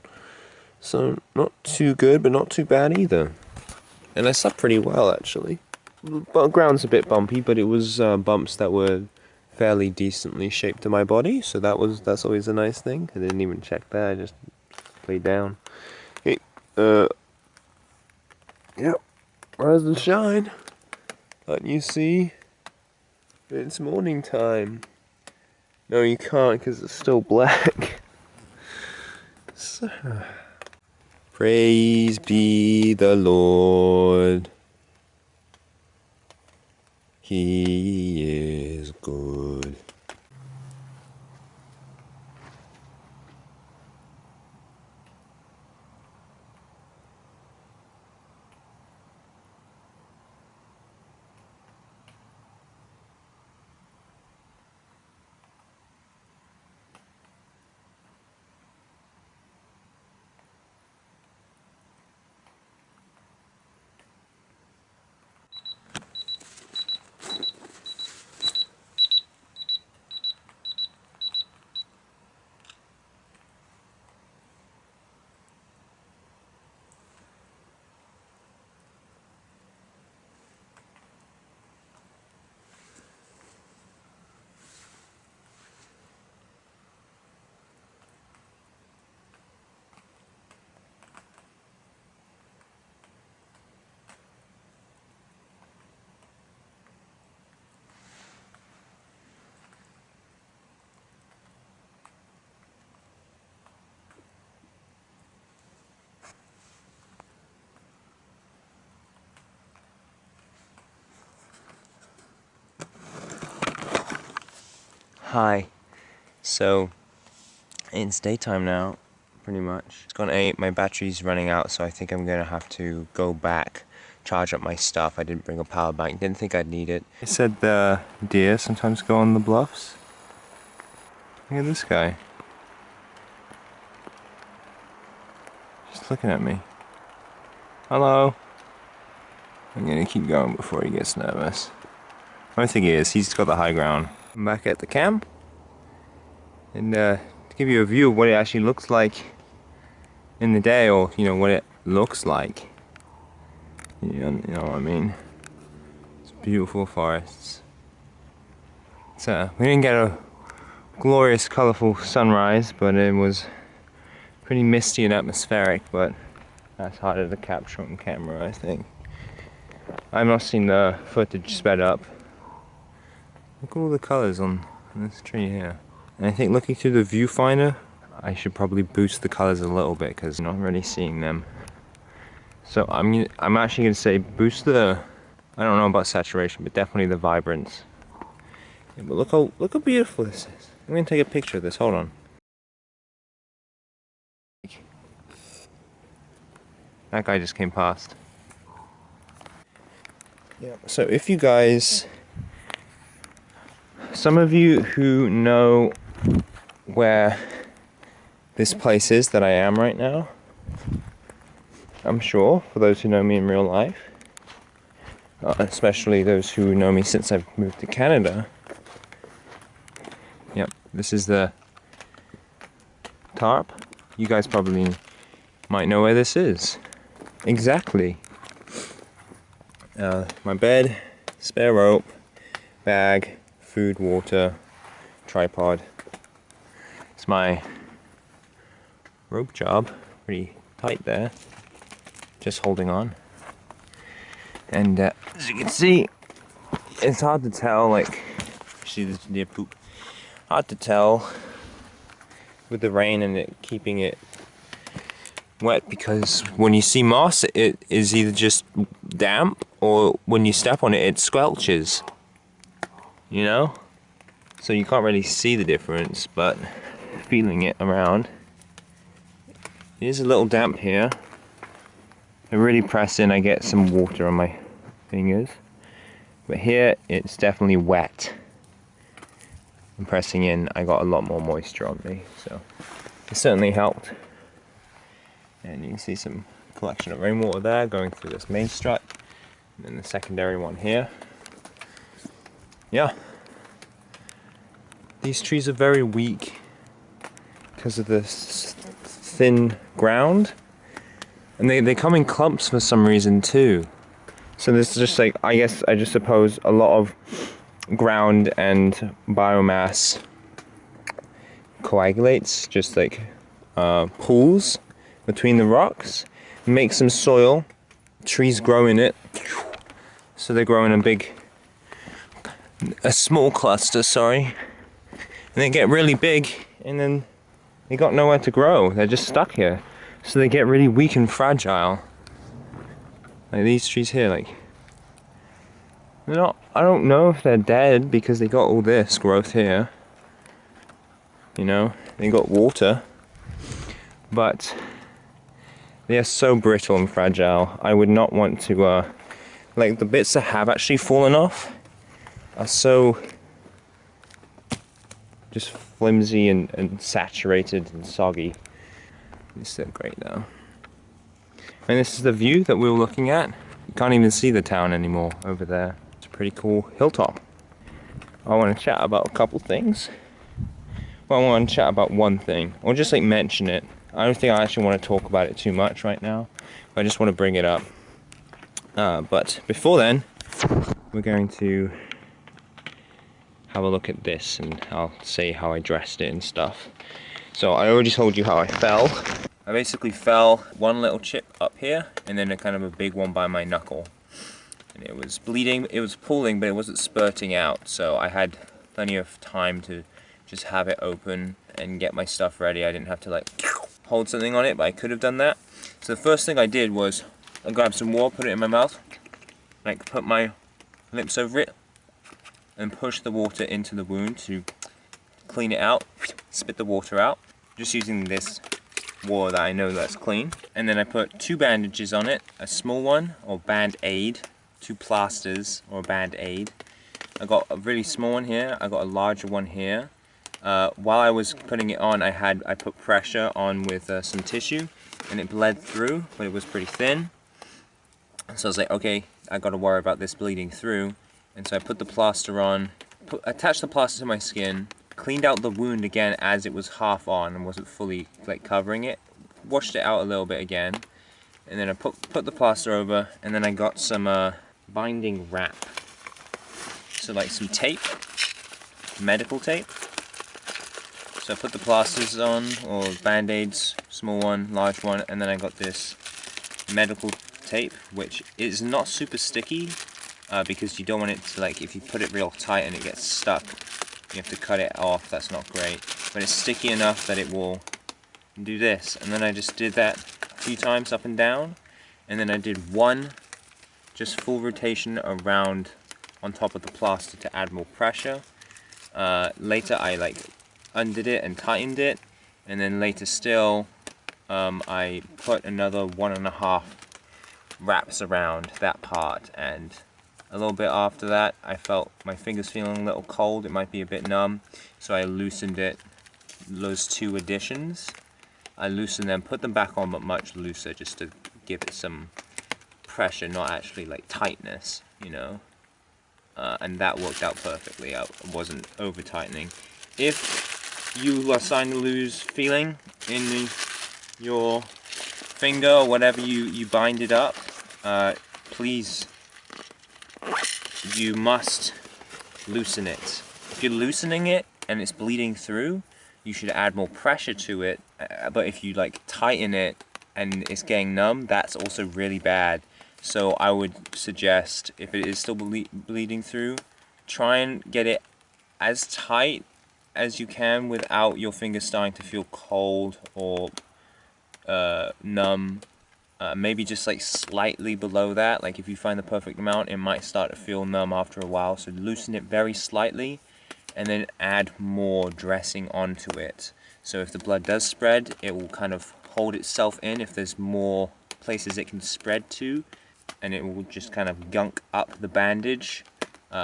So not too good, but not too bad either. And I slept pretty well, actually. The ground's a bit bumpy, but it was bumps that were fairly decently shaped to my body, so that's always a nice thing. I didn't even check that, I just laid down. Okay, yep, rise and shine. Can't you see? It's morning time. No, you can't, because it's still black. So, praise be the Lord. He is good. Hi. So, it's daytime now, pretty much. It's gone 8, my battery's running out, so I think I'm gonna have to go back, charge up my stuff. I didn't bring a power bank, didn't think I'd need it. I said the deer sometimes go on the bluffs. Look at this guy. Just looking at me. Hello. I'm gonna keep going before he gets nervous. I think he is, he's got the high ground. I'm back at the camp. And to give you a view of what it actually looks like in the day, or you know what it looks like. You know what I mean? It's beautiful forests. So we didn't get a glorious, colorful sunrise, but it was pretty misty and atmospheric. But that's harder to capture on camera, I think. I've not seen the footage sped up. Look at all the colors on this tree here. And I think looking through the viewfinder, I should probably boost the colors a little bit because I'm not really seeing them. So I'm actually going to say boost the, I don't know about saturation, but definitely the vibrance. Yeah, but look how beautiful this is. I'm going to take a picture of this. Hold on. That guy just came past. Yeah. So if you guys, some of you who know where this place is that I am right now, I'm sure, for those who know me in real life, especially those who know me since I've moved to Canada. Yep, this is the tarp. You guys probably might know where this is. Exactly. My bed, spare rope, bag, food, water, tripod. It's my rope job, pretty tight there, just holding on. And as you can see, it's hard to tell, like, see this deer poop. Hard to tell with the rain and it keeping it wet, because when you see moss, it is either just damp or when you step on it, it squelches. You know? So you can't really see the difference, but feeling it around. It is a little damp here. I really press in, I get some water on my fingers. But here, it's definitely wet. I'm pressing in, I got a lot more moisture on me, so it certainly helped. And you can see some collection of rainwater there going through this main strut, and then the secondary one here. Yeah. These trees are very weak because of this thin ground. And they come in clumps for some reason too. So there's just like, I just suppose a lot of ground and biomass coagulates, just like pools between the rocks, make some soil, trees grow in it. So they grow in a small cluster, sorry. And they get really big, and then they got nowhere to grow. They're just stuck here. So they get really weak and fragile. Like these trees here, like, they're not, I don't know if they're dead because they got all this growth here. You know, they got water. But they are so brittle and fragile. I would not want to, like the bits that have actually fallen off are so just flimsy and saturated and soggy. It's so great though. And this is the view that we were looking at. You can't even see the town anymore over there. It's a pretty cool hilltop. I want to chat about a couple things. Well, I want to chat about one thing, or just like mention it. I don't think I actually want to talk about it too much right now, but I just want to bring it up. But before then, we're going to have a look at this and I'll say how I dressed it and stuff. So I already told you how I fell. I basically fell one little chip up here and then a kind of a big one by my knuckle. And it was bleeding, it was pooling, but it wasn't spurting out. So I had plenty of time to just have it open and get my stuff ready. I didn't have to like hold something on it, but I could have done that. So the first thing I did was I grabbed some water, put it in my mouth, like put my lips over it, and push the water into the wound to clean it out, spit the water out, just using this water that I know that's clean. And then I put 2 bandages on it, a small one or band-aid, 2 plasters or band-aid. I got a really small one here, I got a larger one here. While I was putting it on, I put pressure on with some tissue and it bled through, but it was pretty thin. So I was like, okay, I got to worry about this bleeding through. And so I put the plaster on, attached the plaster to my skin, cleaned out the wound again as it was half on and wasn't fully like covering it, washed it out a little bit again, and then I put the plaster over, and then I got some binding wrap. So like some tape, medical tape. So I put the plasters on, or band-aids, small one, large one, and then I got this medical tape, which is not super sticky, because you don't want it to, like, if you put it real tight and it gets stuck, you have to cut it off. That's not great. But it's sticky enough that it will do this. And then I just did that a few times up and down. And then I did one just full rotation around on top of the plaster to add more pressure. Later I like undid it and tightened it. And then later still, I put another 1.5 wraps around that part, and a little bit after that I felt my fingers feeling a little cold, it might be a bit numb, so I loosened it, those 2 additions. I loosened them, put them back on, but much looser, just to give it some pressure, not actually like tightness, you know. And that worked out perfectly. I wasn't over tightening. If you are starting to lose feeling in your finger or whatever you bind it up, please, you must loosen it. If you're loosening it and it's bleeding through, you should add more pressure to it. But if you like tighten it and it's getting numb, that's also really bad. So I would suggest, if it is still bleeding through, try and get it as tight as you can without your fingers starting to feel cold or numb. Maybe just like slightly below that. Like if you find the perfect amount, it might start to feel numb after a while. So loosen it very slightly and then add more dressing onto it. So if the blood does spread, it will kind of hold itself in if there's more places it can spread to, and it will just kind of gunk up the bandage.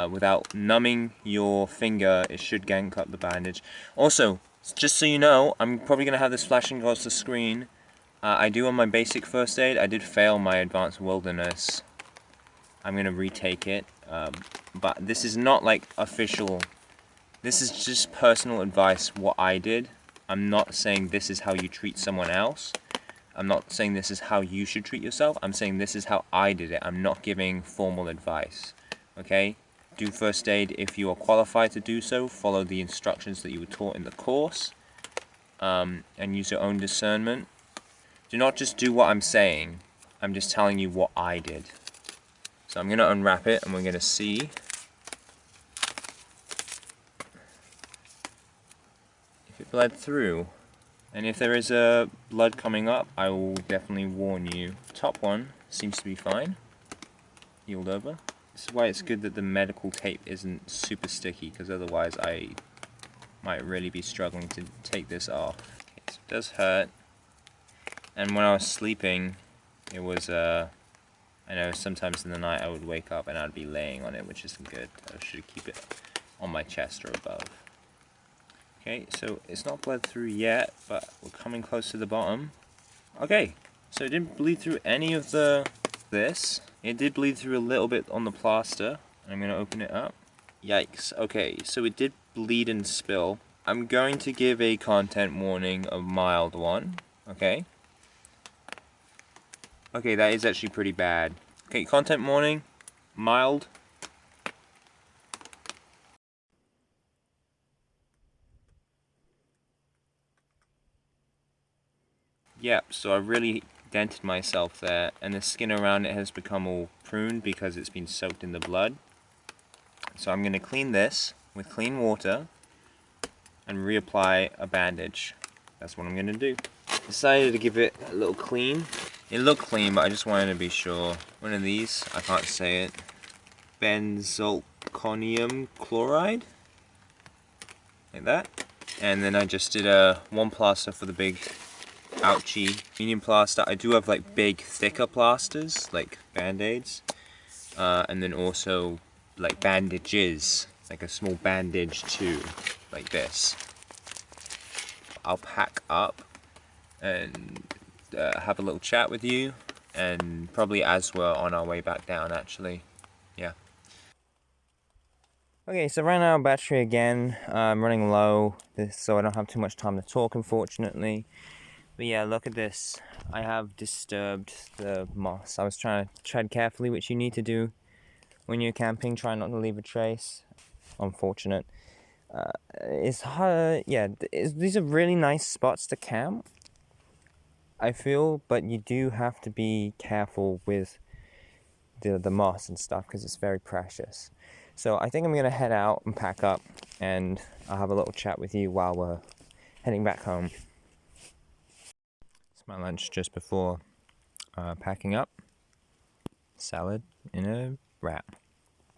Without numbing your finger, it should gunk up the bandage. Also, just so you know, I'm probably going to have this flashing across the screen. I do on my basic first aid. I did fail my advanced wilderness. I'm going to retake it. But this is not like official. This is just personal advice, what I did. I'm not saying this is how you treat someone else. I'm not saying this is how you should treat yourself. I'm saying this is how I did it. I'm not giving formal advice. Okay? Do first aid if you are qualified to do so. Follow the instructions that you were taught in the course. And use your own discernment. Do not just do what I'm saying. I'm just telling you what I did. So I'm going to unwrap it and we're going to see if it bled through. And if there is a blood coming up, I will definitely warn you. Top one seems to be fine. Healed over. This is why it's good that the medical tape isn't super sticky, because otherwise I might really be struggling to take this off. Okay, so it does hurt. And when I was sleeping, it was, I know sometimes in the night I would wake up and I'd be laying on it, which isn't good. I should keep it on my chest or above. Okay, so it's not bled through yet, but we're coming close to the bottom. Okay, so it didn't bleed through any of this. It did bleed through a little bit on the plaster. I'm going to open it up. Yikes. Okay, so it did bleed and spill. I'm going to give a content warning, a mild one. Okay. Okay, that is actually pretty bad. Okay, content warning, mild. Yep, so I really dented myself there, and the skin around it has become all pruned because it's been soaked in the blood. So I'm going to clean this with clean water and reapply a bandage. That's what I'm going to do. Decided to give it a little clean. It looked clean, but I just wanted to be sure. One of these, I can't say it. Benzalkonium chloride. Like that. And then I just did one plaster for the big ouchie medium plaster. I do have like big thicker plasters, like band-aids. And then also like bandages, like a small bandage too, like this. I'll pack up and have a little chat with you, and probably as we're on our way back down, actually. Yeah. Okay, so ran out of battery again. I'm running low, so I don't have too much time to talk, unfortunately. But yeah, look at this. I have disturbed the moss. I was trying to tread carefully, which you need to do when you're camping. Try not to leave a trace. Unfortunate. It's hard. Yeah, these are really nice spots to camp, I feel, but you do have to be careful with the moss and stuff because it's very precious. So I think I'm gonna head out and pack up, and I'll have a little chat with you while we're heading back home. It's my lunch just before packing up. Salad in a wrap.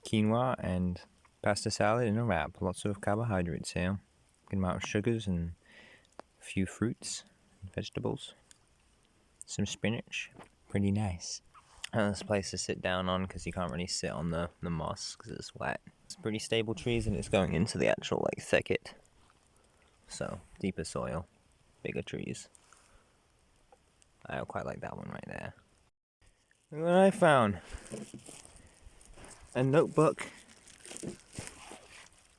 Quinoa and pasta salad in a wrap. Lots of carbohydrates here. Good amount of sugars and a few fruits and vegetables. Some spinach. Pretty nice. And this place to sit down on because you can't really sit on the moss because it's wet. It's pretty stable trees and it's going into the actual like thicket. So deeper soil, bigger trees. I quite like that one right there. Look what I found. A notebook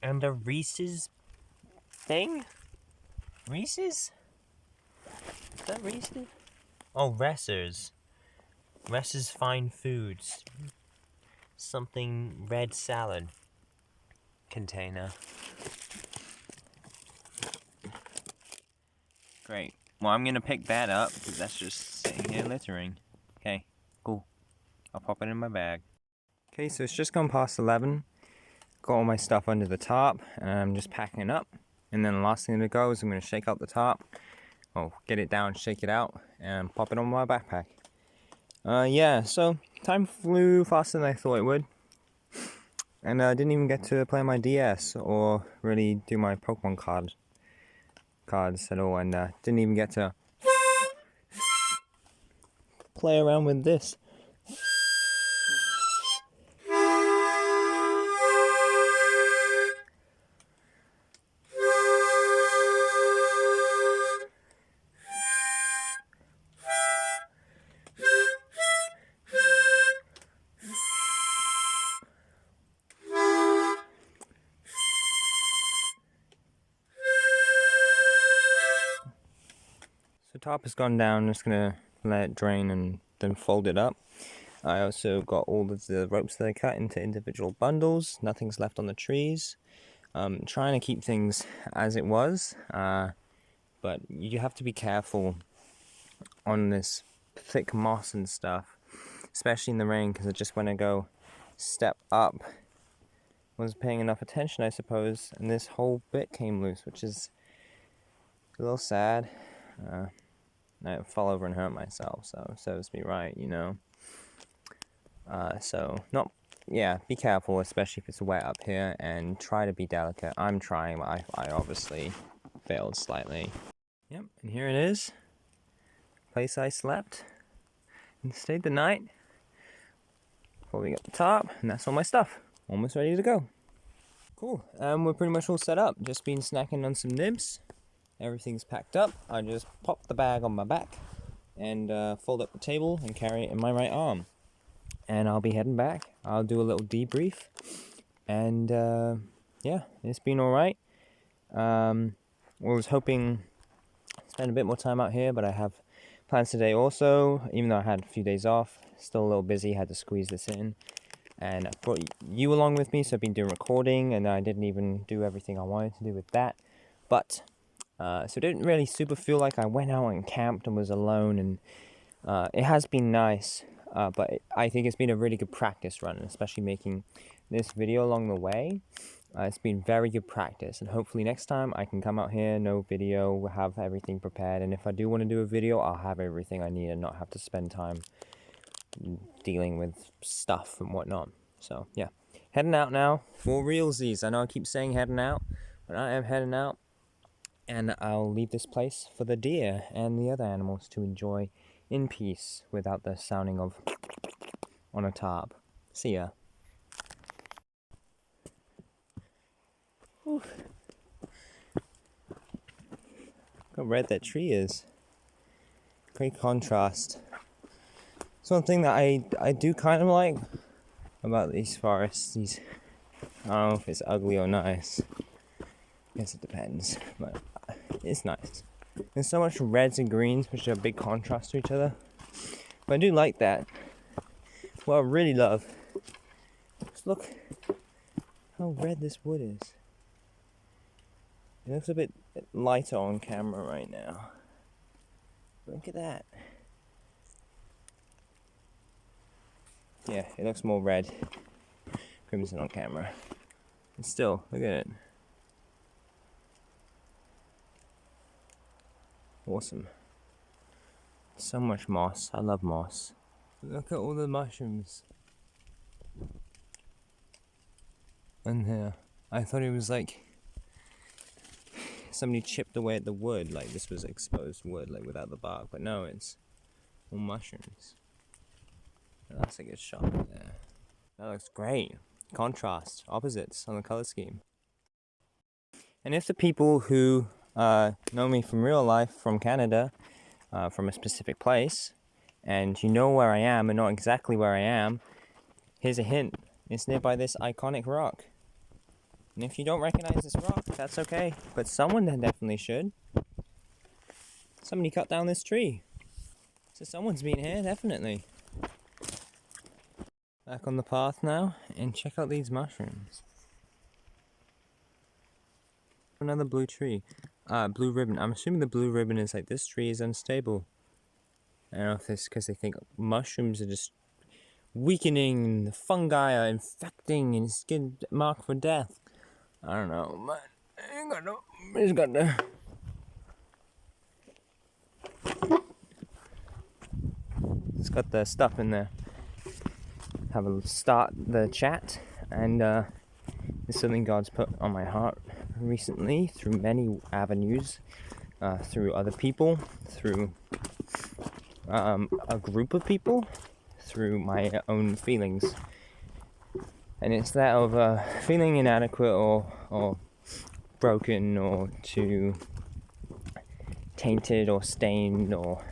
and a Reese's thing? Reese's? Is that Reese's? Oh, Resser's. Resser's Fine Foods. Something red salad container. Great. Well, I'm gonna pick that up because that's just sitting here littering. Okay, cool. I'll pop it in my bag. Okay, so it's just gone past 11. got all my stuff under the tarp and I'm just packing it up. And then the last thing to go is I'm going to shake out the tarp. Oh, get it down, shake it out, and pop it on my backpack. Yeah, so time flew faster than I thought it would. And I didn't even get to play my DS or really do my Pokemon cards at all. And didn't even get to play around with this. So top has gone down, I'm just gonna let it drain and then fold it up. I also got all of the ropes that I cut into individual bundles. Nothing's left on the trees. Trying to keep things as it was, but you have to be careful on this thick moss and stuff, especially in the rain, because just when I go step up, wasn't paying enough attention, I suppose, and this whole bit came loose, which is a little sad. I fall over and hurt myself, so serves me right, you know. Yeah, be careful, especially if it's wet up here, and try to be delicate. I'm trying, but I obviously failed slightly. Yep, and here it is. Place I slept and stayed the night. Folding up the top, and that's all my stuff. Almost ready to go. Cool, we're pretty much all set up. Just been snacking on some nibs. Everything's packed up. I just pop the bag on my back and fold up the table and carry it in my right arm. And I'll be heading back. I'll do a little debrief. And yeah, it's been alright. I was hoping to spend a bit more time out here, but I have plans today also. Even though I had a few days off, still a little busy, had to squeeze this in. And I brought you along with me, so I've been doing recording, and I didn't even do everything I wanted to do with that. But so it didn't really super feel like I went out and camped and was alone, and it has been nice, but I think it's been a really good practice run, especially making this video along the way. It's been very good practice, and hopefully next time I can come out here, no video, have everything prepared, and if I do want to do a video, I'll have everything I need and not have to spend time dealing with stuff and whatnot. So yeah, heading out now for realsies. I know I keep saying heading out, but I am heading out. And I'll leave this place for the deer and the other animals to enjoy in peace without the sounding of on a tarp. See ya. Whew. Look how red that tree is. Great contrast. It's one thing that I do kind of like about these forests. I don't know if it's ugly or nice. I guess it depends, but it's nice. There's so much reds and greens, which are a big contrast to each other. But I do like that. What I really love is look how red this wood is. It looks a bit lighter on camera right now. Look at that. Yeah, it looks more red, crimson on camera. And still, look at it. Awesome. So much moss. I love moss. Look at all the mushrooms. And here, I thought it was like somebody chipped away at the wood, like this was exposed wood, like without the bark. But no, it's all mushrooms. That's a good shot there. That looks great. Contrast, opposites on the color scheme. And if the people who know me from real life, from Canada, from a specific place, and you know where I am and not exactly where I am, here's a hint. It's nearby this iconic rock. And if you don't recognize this rock, that's okay. But someone definitely should. Somebody cut down this tree. So someone's been here, definitely. Back on the path now, and check out these mushrooms. Another blue tree. Blue ribbon. I'm assuming the blue ribbon is like, this tree is unstable. I don't know if it's because they think mushrooms are just weakening, the fungi are infecting, and it's getting marked for death. I don't know, but it's got to. It's got the stuff in there. Have a start the chat, and it's something God's put on my heart recently through many avenues, through other people, through a group of people, through my own feelings. And it's that of feeling inadequate or broken or too tainted or stained, or,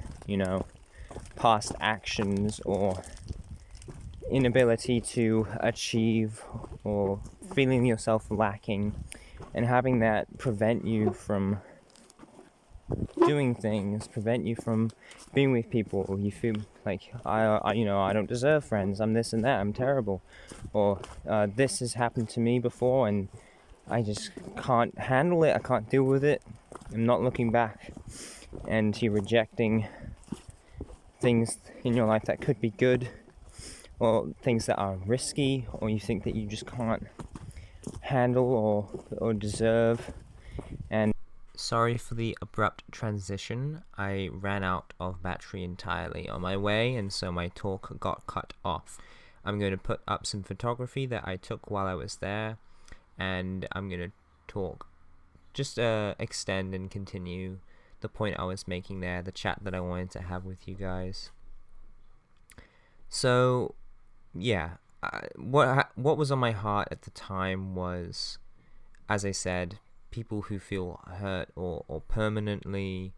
past actions, or inability to achieve, or feeling yourself lacking, and having that prevent you from doing things, prevent you from being with people. You feel like I don't deserve friends. I'm this and that. I'm terrible, or this has happened to me before, and I just can't handle it. I can't deal with it. I'm not looking back, and you're rejecting things in your life that could be good, or things that are risky, or you think that you just can't handle or deserve. And sorry for the abrupt transition. I ran out of battery entirely on my way, and so my talk got cut off. I'm going to put up some photography that I took while I was there, and I'm going to talk, just extend and continue the point I was making there, the chat that I wanted to have with you guys. So, yeah, what was on my heart at the time was, as I said, people who feel hurt or permanently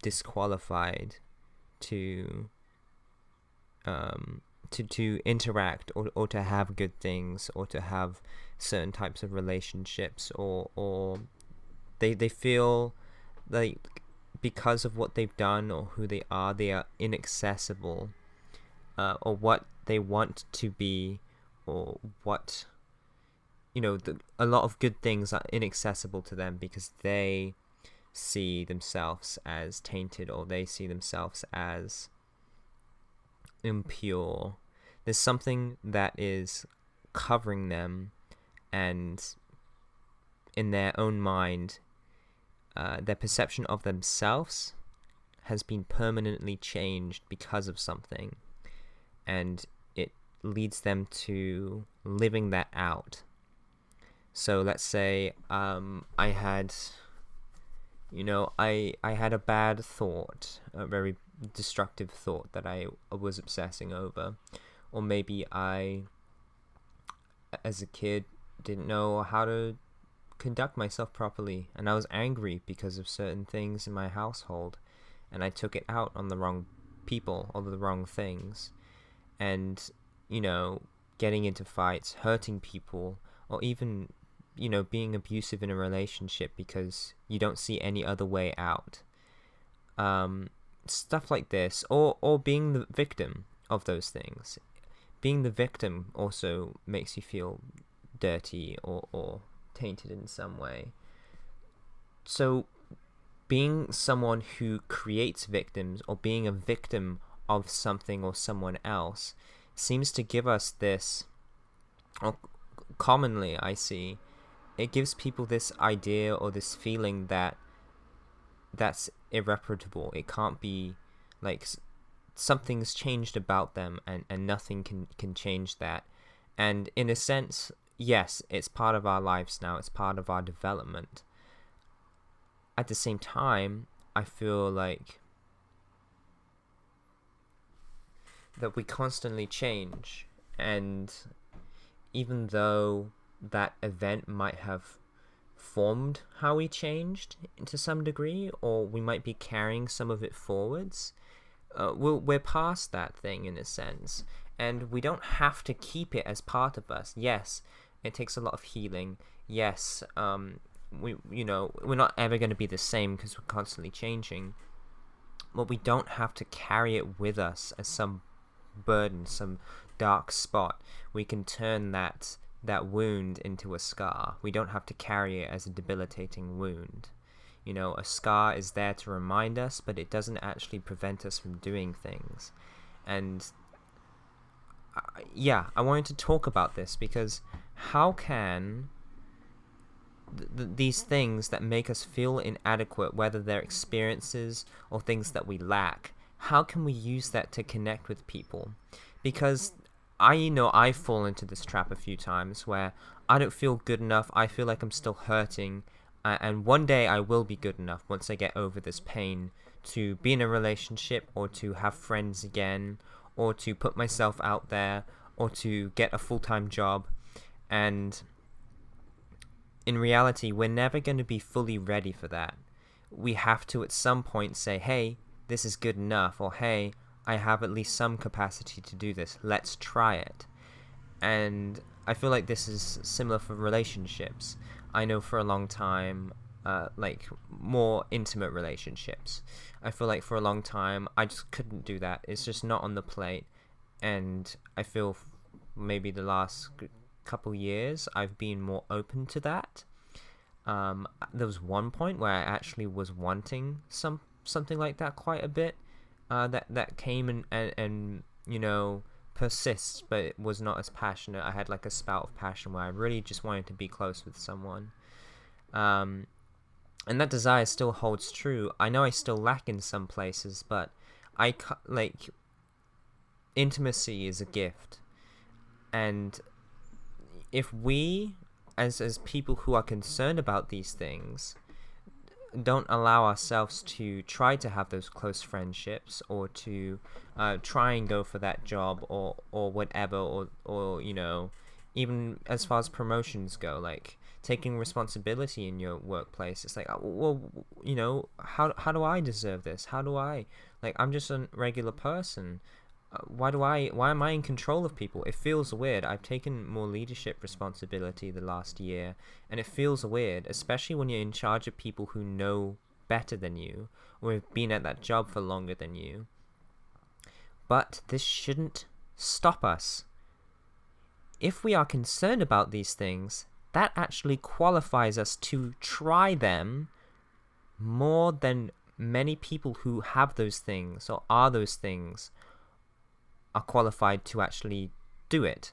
disqualified to interact or to have good things, or to have certain types of relationships, or they feel like because of what they've done or who they are inaccessible, or what they want to be, or what, a lot of good things are inaccessible to them because they see themselves as tainted, or they see themselves as impure. There's something that is covering them, and in their own mind, their perception of themselves has been permanently changed because of something, and it leads them to living that out. So let's say I had a bad thought, a very destructive thought that I was obsessing over, or maybe I, as a kid, didn't know how to conduct myself properly, and I was angry because of certain things in my household, and I took it out on the wrong people or the wrong things, and getting into fights, hurting people, or even being abusive in a relationship because you don't see any other way out, stuff like this, or being the victim of those things. Being the victim also makes you feel dirty or tainted in some way. So being someone who creates victims, or being a victim of something or someone else, seems to give us this, or commonly I see, it gives people this idea or this feeling that that's irreparable. It can't be, like, something's changed about them, and nothing can change that. And in a sense, yes, it's part of our lives now, it's part of our development. At the same time, I feel like that we constantly change, and even though that event might have formed how we changed to some degree, or we might be carrying some of it forwards, we're past that thing in a sense, and we don't have to keep it as part of us. Yes, it takes a lot of healing. Yes, we're not ever going to be the same because we're constantly changing, but we don't have to carry it with us as some burden, some dark spot. We can turn that wound into a scar. We don't have to carry it as a debilitating wound. A scar is there to remind us, but it doesn't actually prevent us from doing things. And yeah, I wanted to talk about this because how can these things that make us feel inadequate, whether they're experiences or things that we lack, how can we use that to connect with people? Because I know I fall into this trap a few times where I don't feel good enough. I feel like I'm still hurting, and one day I will be good enough once I get over this pain to be in a relationship or to have friends again or to put myself out there or to get a full-time job. And in reality, we're never going to be fully ready for that. We have to at some point say, hey, this is good enough, or hey, I have at least some capacity to do this. Let's try it. And I feel like this is similar for relationships. I know for a long time, like more intimate relationships, I feel like for a long time I just couldn't do that. It's just not on the plate. And I feel maybe the last couple years I've been more open to that. There was one point where I actually was wanting something like that quite a bit. That came and you know, persists, but it was not as passionate. I had like a spout of passion where I really just wanted to be close with someone. And that desire still holds true. I know I still lack in some places, but like intimacy is a gift. And if we, as people who are concerned about these things, don't allow ourselves to try to have those close friendships or to try and go for that job or whatever, or you know, even as far as promotions go, like taking responsibility in your workplace, it's like, well, you know, how do I deserve this? How do I, like, I'm just a regular person. Why am I in control of people? It feels weird. I've taken more leadership responsibility the last year, and it feels weird, especially when you're in charge of people who know better than you or have been at that job for longer than you. But this shouldn't stop us. If we are concerned about these things, that actually qualifies us to try them more than many people who have those things or are those things are qualified to actually do it.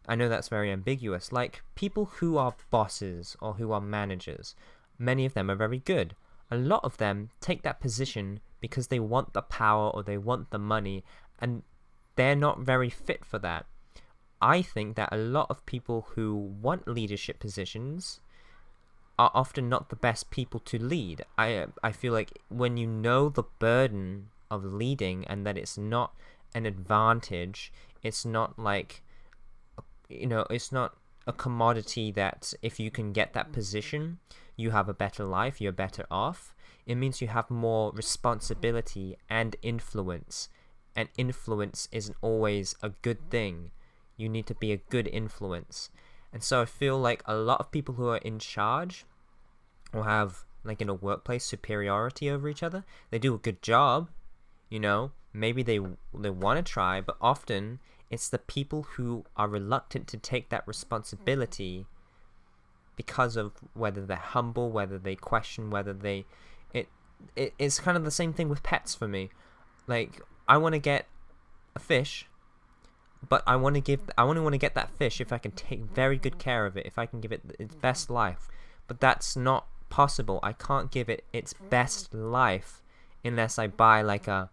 I know that's very ambiguous. Like people who are bosses or who are managers, many of them are very good. A lot of them take that position because they want the power or they want the money, and they're not very fit for that. I think that a lot of people who want leadership positions are often not the best people to lead. I feel like when you know the burden of leading and that it's not an advantage, it's not like, you know, it's not a commodity that if you can get that position, you have a better life, you're better off. It means you have more responsibility and influence influence isn't always a good thing. You need to be a good influence. And so I feel like a lot of people who are in charge or have, like in a workplace, superiority over each other, they do a good job, you know, maybe they want to try, but often it's the people who are reluctant to take that responsibility because of whether they're humble, whether they question, whether they... It's kind of the same thing with pets for me. Like, I want to get a fish, but I only want to get that fish if I can take very good care of it, if I can give it its best life. But that's not possible. I can't give it its best life unless I buy like a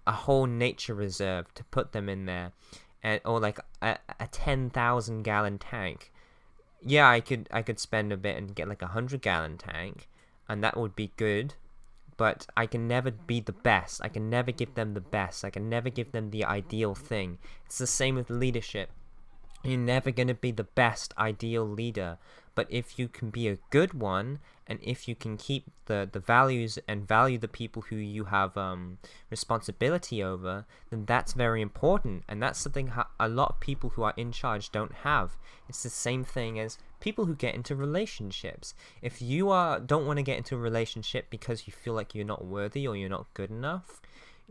whole nature reserve to put them in there, or like a 10,000 gallon tank. Yeah, I could spend a bit and get like 100-gallon tank, and that would be good. But I can never be the best. I can never give them the best. I can never give them the ideal thing. It's the same with leadership. You're never going to be the best ideal leader. But if you can be a good one, and if you can keep the values and value the people who you have responsibility over, then that's very important. And that's something a lot of people who are in charge don't have. It's the same thing as people who get into relationships. If you don't want to get into a relationship because you feel like you're not worthy or you're not good enough,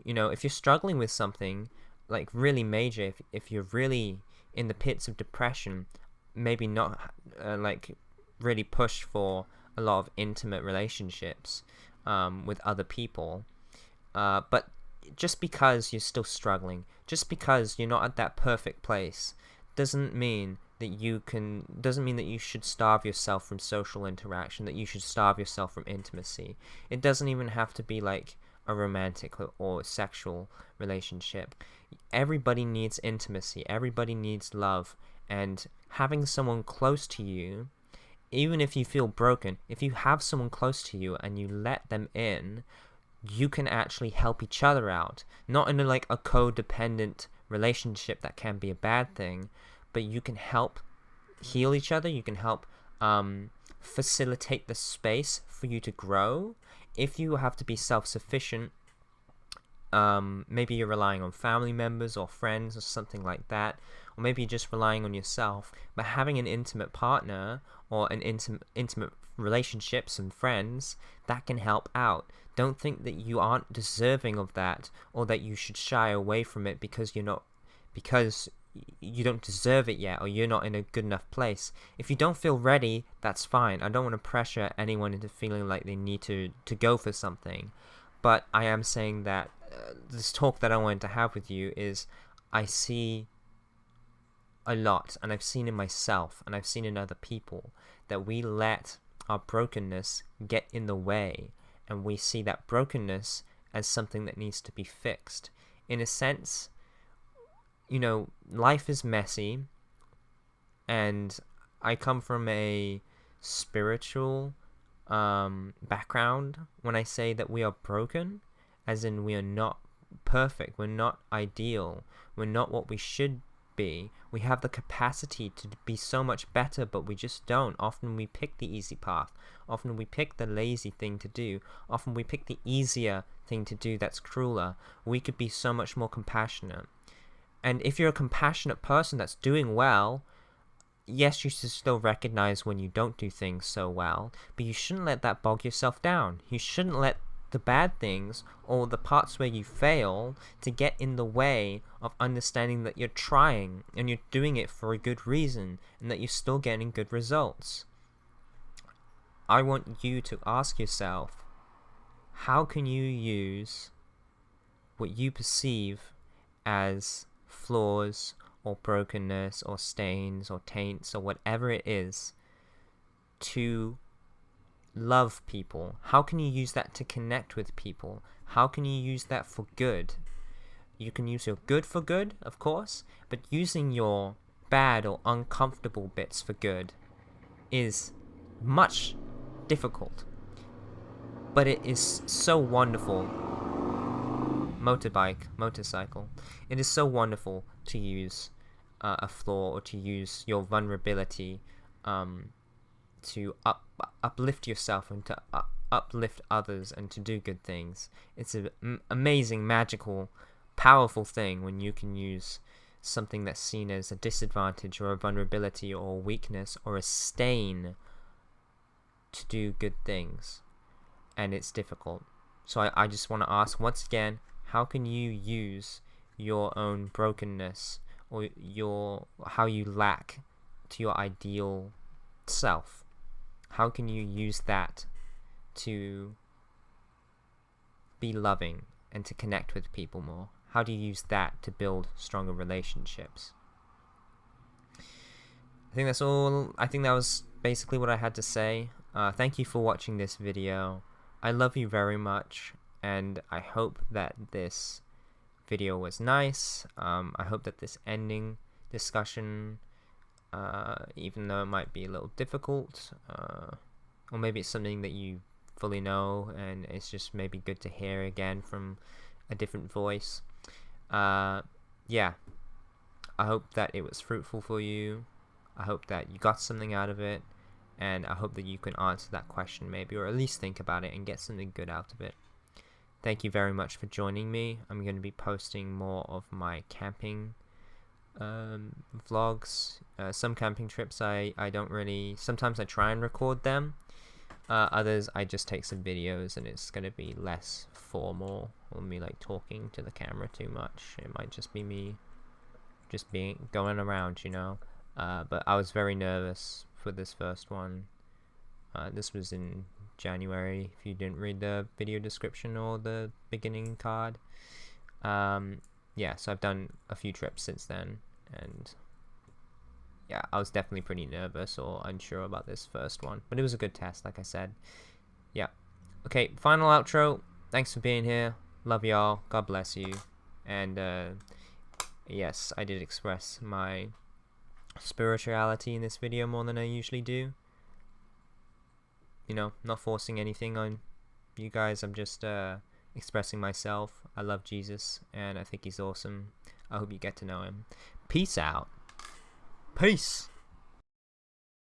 you know, if you're struggling with something like really major, if you're really in the pits of depression, maybe not like really push for a lot of intimate relationships with other people, but just because you're still struggling, just because you're not at that perfect place, doesn't mean that you should starve yourself from social interaction, that you should starve yourself from intimacy. It doesn't even have to be like a romantic or sexual relationship. Everybody needs intimacy, everybody needs love, and having someone close to you, even if you feel broken, if you have someone close to you and you let them in, you can actually help each other out. Not in like a codependent relationship that can be a bad thing, but you can help heal each other. You can help facilitate the space for you to grow. If you have to be self-sufficient, maybe you're relying on family members or friends or something like that, or maybe you're just relying on yourself, but having an intimate partner or an intimate relationships and friends, that can help out. Don't think that you aren't deserving of that, or that you should shy away from it because you don't deserve it yet, or you're not in a good enough place. If you don't feel ready, that's fine. I don't want to pressure anyone into feeling like they need to go for something. But I am saying that this talk that I wanted to have with you is, I see a lot, and I've seen in myself, and I've seen in other people, that we let our brokenness get in the way, and we see that brokenness as something that needs to be fixed. In a sense, life is messy, and I come from a spiritual background when I say that we are broken, as in we are not perfect, we're not ideal, we're not what we should be. We have the capacity to be so much better, but we just don't. Often we pick the easy path. Often we pick the lazy thing to do. Often we pick the easier thing to do that's crueler. We could be so much more compassionate. And if you're a compassionate person that's doing well, yes, you should still recognize when you don't do things so well, but you shouldn't let that bog yourself down. You shouldn't let the bad things or the parts where you fail to get in the way of understanding that you're trying and you're doing it for a good reason and that you're still getting good results. I want you to ask yourself, how can you use what you perceive as flaws or brokenness or stains or taints or whatever it is to love people? How can you use that to connect with people? How can you use that for good? You can use your good for good, of course, but using your bad or uncomfortable bits for good is much difficult. But it is so wonderful. Motorcycle. It is so wonderful to use a flaw or to use your vulnerability to uplift yourself and to uplift others and to do good things. It's an amazing, magical, powerful thing when you can use something that's seen as a disadvantage or a vulnerability or a weakness or a stain to do good things. And it's difficult. So I just want to ask once again, how can you use your own brokenness or how you lack to your ideal self? How can you use that to be loving and to connect with people more? How do you use that to build stronger relationships? I think that's all. I think that was basically what I had to say. Thank you for watching this video. I love you very much, and I hope that this video was nice. I hope that this ending discussion, even though it might be a little difficult, or maybe it's something that you fully know and it's just maybe good to hear again from a different voice. Yeah, I hope that it was fruitful for you. I hope that you got something out of it, and I hope that you can answer that question maybe, or at least think about it and get something good out of it. Thank you very much for joining me. I'm going to be posting more of my camping vlogs. Some camping trips I don't really, sometimes I try and record them. Others I just take some videos, and it's going to be less formal or me like talking to the camera too much. It might just be me just going around, but I was very nervous for this first one. This was in January, if you didn't read the video description or the beginning card. Yeah, so I've done a few trips since then, and yeah, I was definitely pretty nervous or unsure about this first one, but it was a good test, like I said. Yeah. Okay, final outro. Thanks for being here. Love y'all. God bless you. And yes, I did express my spirituality in this video more than I usually do. You know, not forcing anything on you guys. I'm just expressing myself. I love Jesus, and I think he's awesome. I hope you get to know him. Peace out. Peace.